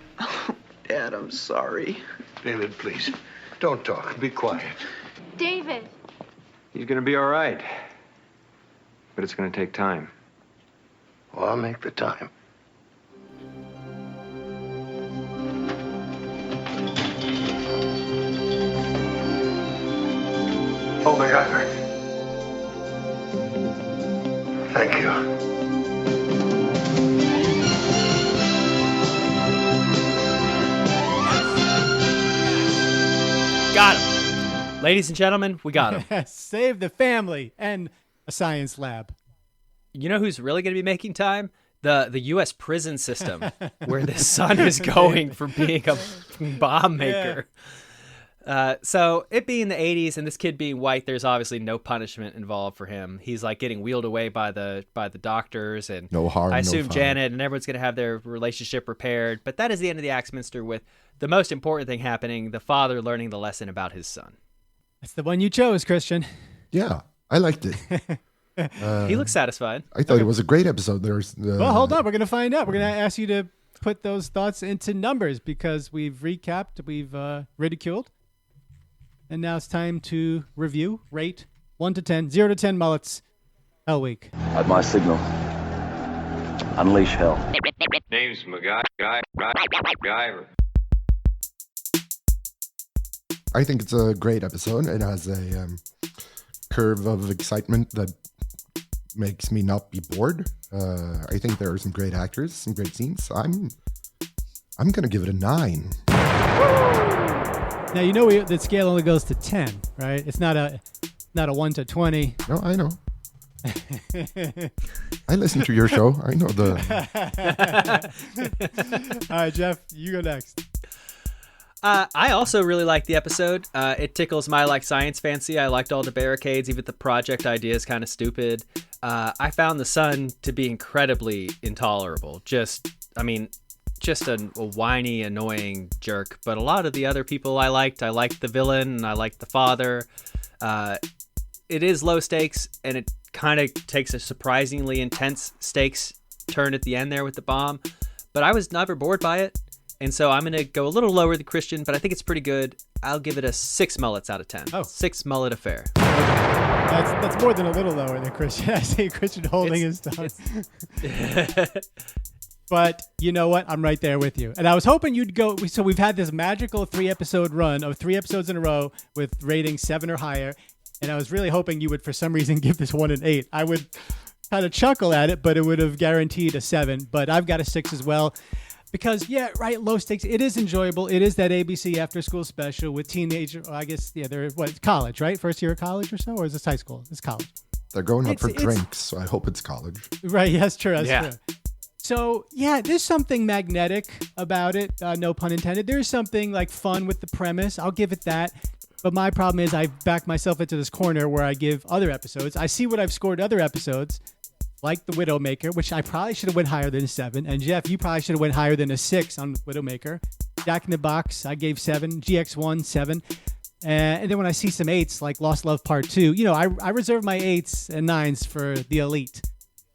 [SPEAKER 9] Dad, I'm sorry.
[SPEAKER 11] David, please, don't talk. Be quiet.
[SPEAKER 8] David.
[SPEAKER 10] He's going to be all right. But it's going to take time.
[SPEAKER 11] Well, I'll make the time. Oh, MacGyver. Thank you.
[SPEAKER 4] Got him. Ladies and gentlemen, we got him.
[SPEAKER 3] Save the family and a science lab.
[SPEAKER 4] You know who's really going to be making time? The U.S. prison system, where the son is going for being a bomb maker. So it being the 80s and this kid being white, there's obviously no punishment involved for him. He's like getting wheeled away by the doctors, and
[SPEAKER 5] no harm.
[SPEAKER 4] I assume
[SPEAKER 5] no
[SPEAKER 4] Janet and everyone's going to have their relationship repaired. But that is the end of the Axminster, with the most important thing happening: the father learning the lesson about his son.
[SPEAKER 3] That's the one you chose, Kristian.
[SPEAKER 5] Yeah, I liked it.
[SPEAKER 4] He looks satisfied.
[SPEAKER 5] I thought it was a great episode.
[SPEAKER 3] Well, hold on. We're going to find out. We're going to ask you to put those thoughts into numbers, because we've recapped, we've ridiculed. And now it's time to review, rate 1 to 10, 0 to 10 mullets. Hell Week.
[SPEAKER 6] At my signal, unleash hell.
[SPEAKER 10] Name's MacGyver.
[SPEAKER 5] I think it's a great episode. It has a curve of excitement that makes me not be bored. I think there are some great actors, some great scenes. I'm gonna give it a 9.
[SPEAKER 3] Now the scale only goes to 10, right? It's not a 1 to 20.
[SPEAKER 5] No, I know. I listen to your show. I know the.
[SPEAKER 3] All right, Jeff, you go next.
[SPEAKER 4] I also really liked the episode. It tickles my science fancy. I liked all the barricades, even the project idea is kind of stupid. I found the son to be incredibly intolerable. Just a whiny, annoying jerk. But a lot of the other people I liked. I liked the villain, and I liked the father. It is low stakes, and it kind of takes a surprisingly intense stakes turn at the end there with the bomb. But I was never bored by it. And so I'm going to go a little lower than Kristian, but I think it's pretty good. I'll give it a 6 mullets out of 10.
[SPEAKER 3] Oh.
[SPEAKER 4] 6 mullet affair.
[SPEAKER 3] That's more than a little lower than Kristian. I see Kristian holding his tongue. But you know what? I'm right there with you. And I was hoping you'd go. So we've had this magical 3-episode run of 3 episodes in a row with ratings 7 or higher. And I was really hoping you would, for some reason, give this one an 8. I would kind of chuckle at it, but it would have guaranteed a 7. But I've got a 6 as well. Because, yeah, right, low stakes. It is enjoyable. It is that ABC after-school special with teenager. I guess, yeah, they're college, right? First year of college or so? Or is this high school? It's college.
[SPEAKER 5] They're going out for drinks, so I hope it's college.
[SPEAKER 3] Right, that's true. That's true. So, yeah, there's something magnetic about it. No pun intended. There's something fun with the premise. I'll give it that. But my problem is I've backed myself into this corner where I give other episodes. I see what I've scored other episodes, like The Widowmaker, which I probably should have went higher than a 7. And Jeff, you probably should have went higher than a 6 on Widowmaker. Jack in the Box, I gave 7. GX1, 7. And then when I see some 8s, like Lost Love Part 2, I reserve my 8s and 9s for the elite.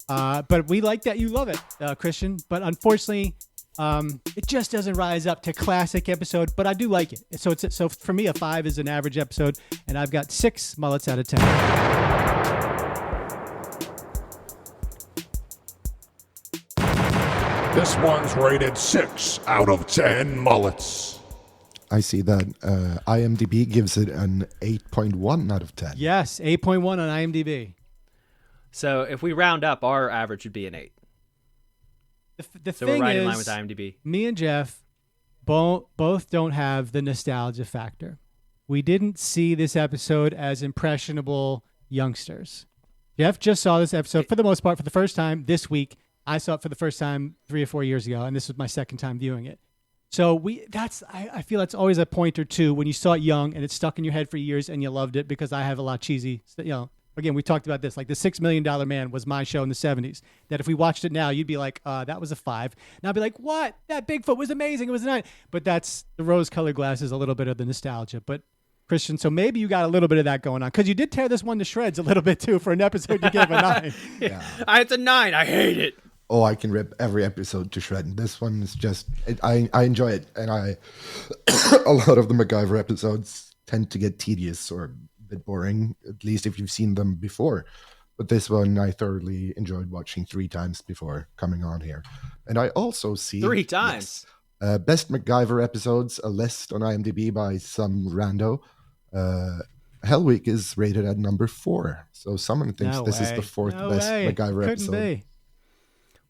[SPEAKER 3] But we like that you love it, Kristian. But unfortunately, it just doesn't rise up to classic episode, but I do like it. So for me, a 5 is an average episode, and I've got 6 mullets out of 10.
[SPEAKER 1] This one's rated 6 out of 10 mullets.
[SPEAKER 5] I see that IMDb gives it an 8.1 out of 10.
[SPEAKER 3] Yes, 8.1 on IMDb.
[SPEAKER 4] So if we round up, our average would be an 8.
[SPEAKER 3] The
[SPEAKER 4] so
[SPEAKER 3] thing
[SPEAKER 4] we're right
[SPEAKER 3] is,
[SPEAKER 4] in line with IMDb.
[SPEAKER 3] Me and Jeff both don't have the nostalgia factor. We didn't see this episode as impressionable youngsters. Jeff just saw this episode for the most part for the first time this week. I saw it for the first time 3 or 4 years ago, and this was my second time viewing it. So I feel that's always a point or two when you saw it young and it's stuck in your head for years and you loved it, because I have a lot cheesy, again, we talked about this, like the $6 Million Man was my show in the 70s, that if we watched it now, you'd be like, that was a 5. And I'd be like, what? That Bigfoot was amazing. It was a 9. But that's the rose-colored glasses, a little bit of the nostalgia. But Kristian, so maybe you got a little bit of that going on, because you did tear this one to shreds a little bit too. For an episode, you gave a 9.
[SPEAKER 4] Yeah. It's a 9. I hate it.
[SPEAKER 5] Oh, I can rip every episode to shred. This one is just, I enjoy it. And a lot of the MacGyver episodes tend to get tedious or a bit boring, at least if you've seen them before. But this one I thoroughly enjoyed watching 3 times before coming on here. And I also see
[SPEAKER 4] 3 times.
[SPEAKER 5] Yes, best MacGyver episodes, a list on IMDb by some rando. Hell Week is rated at number 4. So someone thinks this is the 4th best MacGyver episode.
[SPEAKER 3] Be.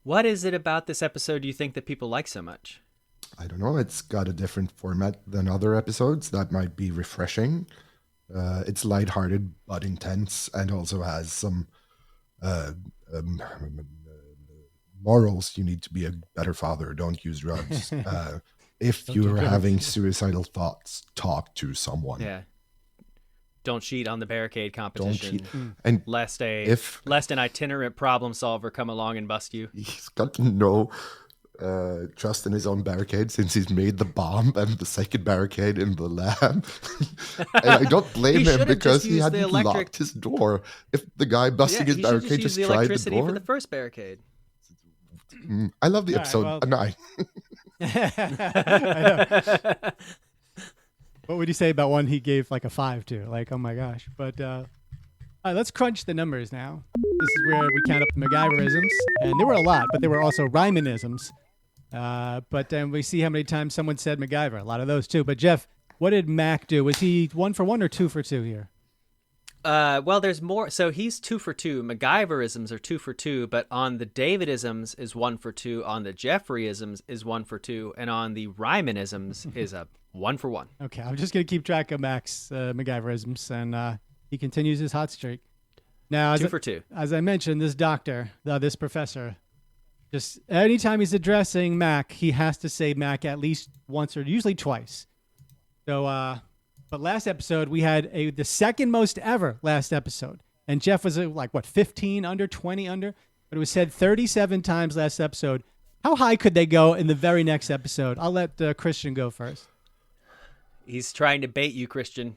[SPEAKER 4] What is it about this episode you think that people like so much?
[SPEAKER 5] I don't know. It's got a different format than other episodes. That might be refreshing. It's lighthearted but intense, and also has some morals. You need to be a better father. Don't use drugs. If you're having suicidal thoughts, talk to someone.
[SPEAKER 4] Yeah. Don't cheat on the barricade competition.
[SPEAKER 5] Don't cheat. And
[SPEAKER 4] lest an itinerant problem solver come along and bust you.
[SPEAKER 5] He's got no trust in his own barricade, since he's made the bomb and the second barricade in the lab. And I don't blame him, because he hadn't locked his door. If the guy busting his barricade just tried the
[SPEAKER 4] electricity
[SPEAKER 5] door.
[SPEAKER 4] For the first barricade.
[SPEAKER 5] I love the episode. A 9.
[SPEAKER 3] What would you say about one he gave like a 5 to? Like, oh my gosh. But all right, let's crunch the numbers now. This is where we count up the MacGyverisms. And there were a lot, but there were also Rymanisms. But then we see how many times someone said MacGyver. A lot of those too. But Jeff, what did Mac do? Was he 1 for 1 or 2 for 2 here?
[SPEAKER 4] Well, there's more. So he's 2 for 2. MacGyverisms are 2 for 2, but on the Davidisms is 1 for 2. On the Jeffreyisms is 1 for 2, and on the Rymanisms is a 1 for 1.
[SPEAKER 3] Okay, I'm just gonna keep track of Mac's MacGyverisms, and he continues his hot streak. Now,
[SPEAKER 4] 2 for 2.
[SPEAKER 3] As I mentioned, this doctor, this professor, just anytime he's addressing Mac, he has to say Mac at least once or usually twice. So, but last episode we had the second most ever last episode, and Jeff was like 15 under, 20 under, but it was said 37 times last episode. How high could they go in the very next episode? I'll let Kristian go first.
[SPEAKER 4] He's trying to bait you, Kristian.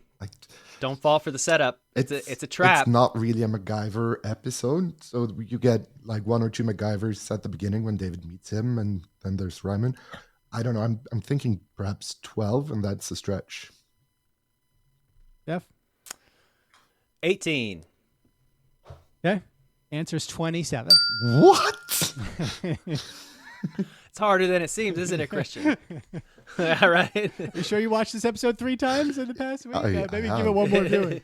[SPEAKER 4] Don't fall for the setup. It's a trap.
[SPEAKER 5] It's not really a MacGyver episode. So you get like 1 or 2 MacGyvers at the beginning when David meets him, and then there's Ryman. I don't know. I'm thinking perhaps 12, and that's a stretch.
[SPEAKER 3] Jeff?
[SPEAKER 4] 18.
[SPEAKER 3] Okay. Answer's 27.
[SPEAKER 5] What?
[SPEAKER 4] It's harder than it seems, isn't it, Kristian? All right.
[SPEAKER 3] You sure you watched this episode 3 times in the past week? Maybe
[SPEAKER 5] I
[SPEAKER 3] give it one more viewing.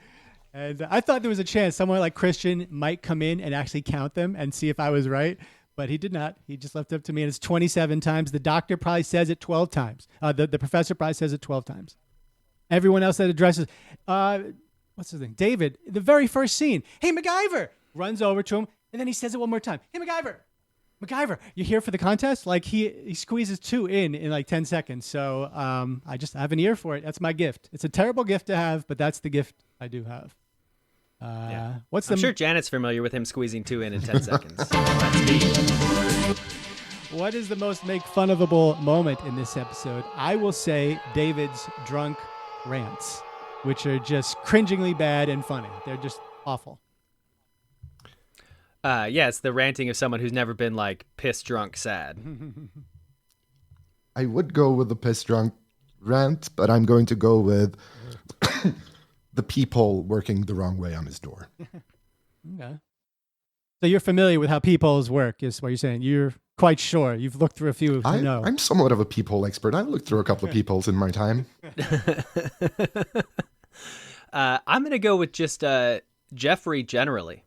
[SPEAKER 3] And I thought there was a chance someone like Kristian might come in and actually count them and see if I was right, but he did not. He just left it up to me, and it's 27 times. The doctor probably says it 12 times. The professor probably says it 12 times. Everyone else that addresses, what's his name? David, the very first scene. Hey, MacGyver! Runs over to him, and then he says it one more time. Hey, MacGyver! MacGyver, you here for the contest? Like he squeezes 2 in like 10 seconds. So I have an ear for it. That's my gift. It's a terrible gift to have, but that's the gift I do have.
[SPEAKER 4] Yeah. I'm sure Janet's familiar with him squeezing 2 in 10 seconds. That's me.
[SPEAKER 3] What is the most make funable moment in this episode? I will say David's drunk rants, which are just cringingly bad and funny. They're just awful.
[SPEAKER 4] Yeah, it's the ranting of someone who's never been like piss drunk sad.
[SPEAKER 5] I would go with the piss drunk rant, but I'm going to go with the peephole working the wrong way on his door.
[SPEAKER 3] Okay. So you're familiar with how peepholes work, is what you're saying. You're quite sure. You've looked through a few.
[SPEAKER 5] I'm somewhat of a peephole expert. I've looked through a couple of peepholes in my time.
[SPEAKER 4] I'm going to go with just Jeffrey generally.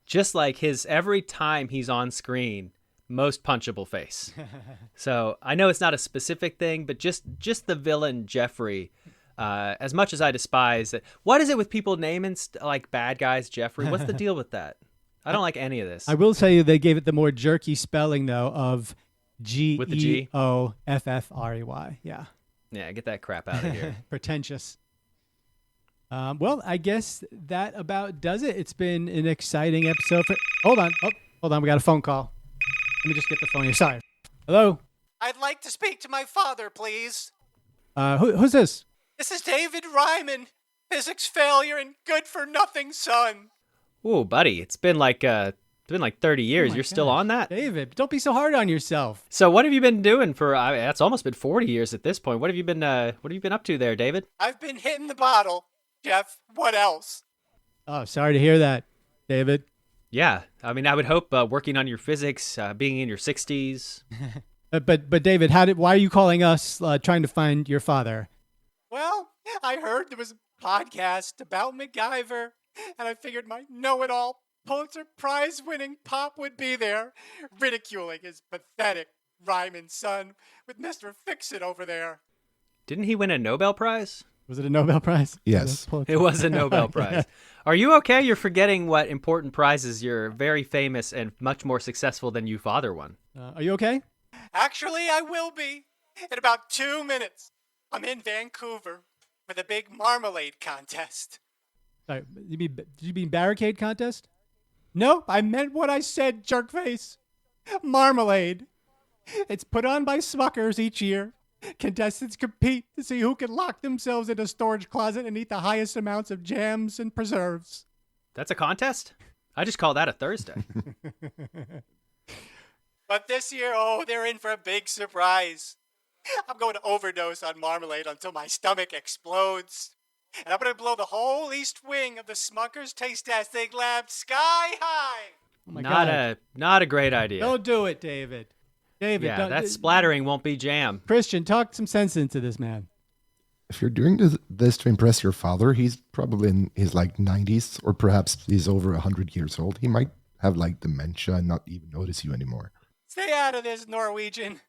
[SPEAKER 4] Just like his every time he's on screen, most punchable face. So I know it's not a specific thing, but just the villain Jeffrey, as much as I despise it. What is it with people naming like bad guys Jeffrey? What's the deal with that? I don't like any of this.
[SPEAKER 3] I will tell you they gave it the more jerky spelling, though, of Geoffrey. Yeah.
[SPEAKER 4] Yeah, get that crap out of here.
[SPEAKER 3] Pretentious. Well, I guess that about does it. It's been an exciting episode. Hold on. We got a phone call. Let me just get the phone here. Sorry. Hello?
[SPEAKER 14] I'd like to speak to my father, please.
[SPEAKER 3] Who's this?
[SPEAKER 14] This is David Ryman, physics failure and good-for-nothing son.
[SPEAKER 4] Ooh, buddy, it's been like 30 years. You're still on that?
[SPEAKER 3] David, don't be so hard on yourself.
[SPEAKER 4] So what have you been doing for, that's almost been 40 years at this point. What have you been up to there, David?
[SPEAKER 14] I've been hitting the bottle. Jeff, what else?
[SPEAKER 3] Oh, sorry to hear that, David.
[SPEAKER 4] Yeah, I mean, I would hope working on your physics, being in your 60s.
[SPEAKER 3] But David, why are you calling us trying to find your father?
[SPEAKER 14] Well, I heard there was a podcast about MacGyver, and I figured my know-it-all Pulitzer Prize-winning pop would be there, ridiculing his pathetic Ryman son with Mr. Fix-It over there.
[SPEAKER 4] Didn't he win a Nobel Prize?
[SPEAKER 3] Was it a Nobel Prize?
[SPEAKER 5] Yes.
[SPEAKER 4] It was a Nobel Prize. Are you okay? You're forgetting what important prizes you're very famous and much more successful than you father won.
[SPEAKER 3] Are you okay?
[SPEAKER 14] Actually, I will be. In about 2 minutes, I'm in Vancouver for the big marmalade contest.
[SPEAKER 3] Sorry, did you mean barricade contest? Nope, I meant what I said, jerkface. Marmalade. It's put on by Smuckers each year. Contestants compete to see who can lock themselves in a storage closet and eat the highest amounts of jams and preserves.
[SPEAKER 4] That's a contest? I just call that a Thursday.
[SPEAKER 14] But this year, they're in for a big surprise. I'm going to overdose on marmalade until my stomach explodes. And I'm going to blow the whole east wing of the Smuckers Taste Testing Lab sky high.
[SPEAKER 3] Oh my God.
[SPEAKER 4] Not a great idea.
[SPEAKER 3] Don't do it, David. David,
[SPEAKER 4] yeah, that splattering won't be jam.
[SPEAKER 3] Kristian, talk some sense into this man.
[SPEAKER 5] If you're doing this to impress your father, he's probably in his like 90s, or perhaps he's over 100 years old. He might have like dementia and not even notice you anymore.
[SPEAKER 14] Stay out of this, Norwegian.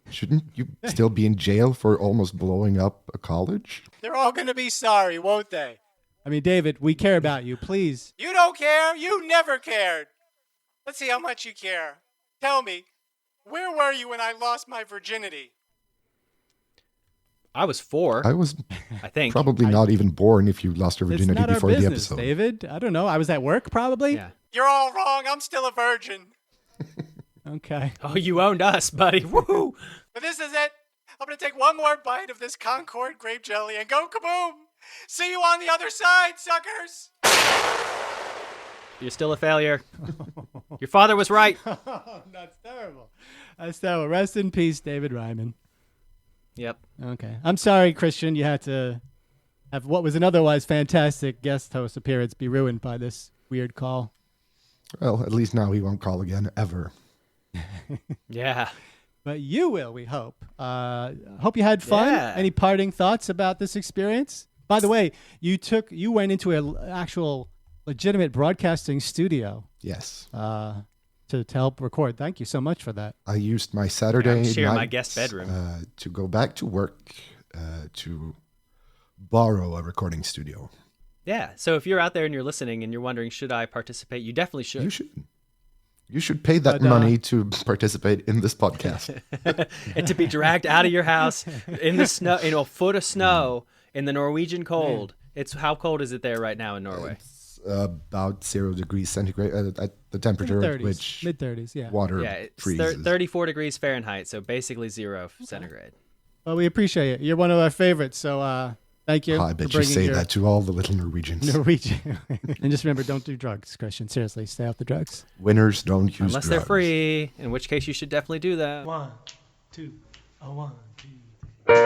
[SPEAKER 5] Shouldn't you still be in jail for almost blowing up a college?
[SPEAKER 14] They're all going to be sorry, won't they?
[SPEAKER 3] I mean, David, we care about you. Please.
[SPEAKER 14] You don't care. You never cared. Let's see how much you care. Tell me, where were you when I lost my virginity?
[SPEAKER 4] I was 4. I think.
[SPEAKER 5] Probably not even born if you lost your virginity
[SPEAKER 3] It's not
[SPEAKER 5] before
[SPEAKER 3] our
[SPEAKER 5] the
[SPEAKER 3] business,
[SPEAKER 5] episode.
[SPEAKER 3] David. I don't know. I was at work, probably.
[SPEAKER 4] Yeah.
[SPEAKER 14] You're all wrong. I'm still a virgin.
[SPEAKER 3] Okay.
[SPEAKER 4] Oh, you owned us, buddy. Woo!
[SPEAKER 14] But this is it. I'm going to take one more bite of this Concord grape jelly and go kaboom. See you on the other side, suckers.
[SPEAKER 4] You're still a failure. Your father was right.
[SPEAKER 3] That's terrible. That's terrible. Rest in peace, David Ryman.
[SPEAKER 4] Yep.
[SPEAKER 3] Okay. I'm sorry, Kristian. You had to have what was an otherwise fantastic guest host appearance be ruined by this weird call.
[SPEAKER 5] Well, at least now he won't call again, ever.
[SPEAKER 4] Yeah.
[SPEAKER 3] But you will, we hope. Hope you had fun.
[SPEAKER 4] Yeah.
[SPEAKER 3] Any parting thoughts about this experience? By the way, you went into an actual legitimate broadcasting studio.
[SPEAKER 5] Yes.
[SPEAKER 3] To help record. Thank you so much for that.
[SPEAKER 5] I used my Saturday
[SPEAKER 4] share
[SPEAKER 5] night
[SPEAKER 4] my guest bedroom
[SPEAKER 5] to go back to work to borrow a recording studio.
[SPEAKER 4] Yeah. So if you're out there and you're listening and you're wondering, should I participate? You definitely should.
[SPEAKER 5] You should. You should pay that money to participate in this podcast.
[SPEAKER 4] And to be dragged out of your house in the snow, in a foot of snow in the Norwegian cold. It's how cold is it there right now in Norway?
[SPEAKER 5] About 0 degrees centigrade at the temperature at which
[SPEAKER 3] mid-30s, yeah.
[SPEAKER 5] Water
[SPEAKER 4] it's
[SPEAKER 5] freezes.
[SPEAKER 4] 34 degrees Fahrenheit, so basically 0 centigrade.
[SPEAKER 3] Well, we appreciate it. You're one of our favorites, so thank you.
[SPEAKER 5] I bet you say that to all the little Norwegians.
[SPEAKER 3] And just remember, don't do drugs, Kristian. Seriously, stay off the drugs.
[SPEAKER 5] Winners don't use
[SPEAKER 4] Unless
[SPEAKER 5] drugs.
[SPEAKER 4] they're free, in which case you should definitely do that.
[SPEAKER 13] 1, 2, 1, 2.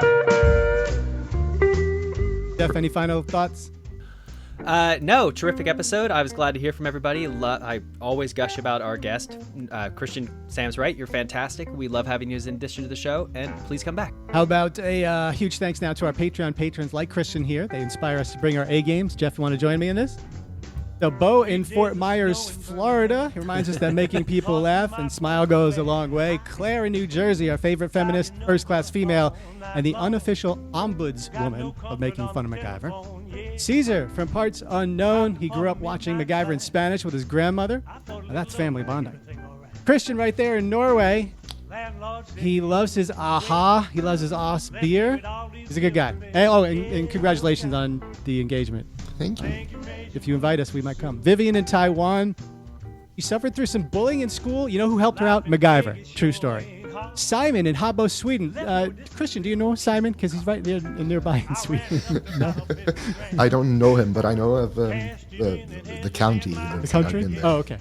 [SPEAKER 3] Jeff, any final thoughts?
[SPEAKER 4] No, terrific episode. I was glad to hear from everybody. I always gush about our guest, Kristian. Sam's right. You're fantastic. We love having you as an addition to the show, and please come back.
[SPEAKER 3] How about a huge thanks now to our Patreon patrons like Kristian here. They inspire us to bring our A games. Jeff, you want to join me in this? So Bo in Fort Myers, Florida. He reminds us that making people laugh and smile goes a long way. Claire in New Jersey, our favorite feminist, first-class female, and the unofficial ombudswoman of making fun of MacGyver. Caesar from parts unknown. He grew up watching MacGyver in Spanish with his grandmother. Now, that's family bonding. Kristian right there in Norway. He loves his AHA. He loves his Oss beer. He's a good guy. And congratulations on the engagement.
[SPEAKER 5] Thank you.
[SPEAKER 3] If you invite us, we might come. Vivian in Taiwan. She suffered through some bullying in school. You know who helped her out? MacGyver. True story. Simon in Habo, Sweden. Kristian, do you know Simon? Because he's right there nearby in Sweden. No?
[SPEAKER 5] I don't know him, but I know of the county.
[SPEAKER 3] The country? Oh, okay.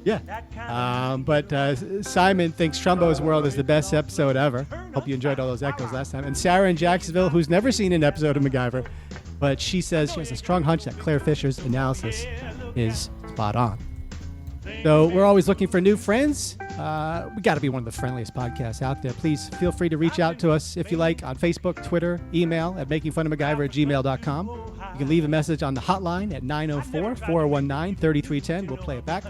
[SPEAKER 3] Yeah. But Simon thinks Trumbo's World is the best episode ever. Hope you enjoyed all those echoes last time. And Sarah in Jacksonville, who's never seen an episode of MacGyver, but she says she has a strong hunch that Claire Fisher's analysis is spot on. So we're always looking for new friends. We got to be one of the friendliest podcasts out there. Please feel free to reach out to us if you like on Facebook, Twitter, email at makingfunofmacgyver@gmail.com. You can leave a message on the hotline at 904-419-3310. We'll play it back.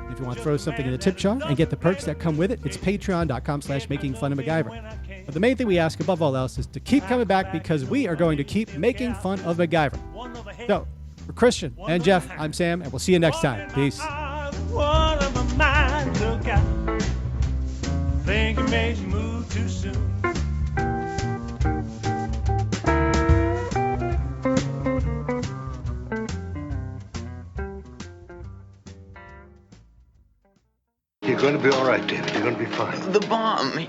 [SPEAKER 3] If you want to throw something in the tip jar and get the perks that come with it, it's patreon.com/makingfunofmacgyver. But the main thing we ask above all else is to keep coming back because we are going to keep making fun of MacGyver. So, for Kristian and Jeff, I'm Sam, and we'll see you next time. Peace.
[SPEAKER 15] What of my mind look out? Think it made you move too soon.
[SPEAKER 11] You're going to be all right, David. You're going to be fine.
[SPEAKER 9] The bomb.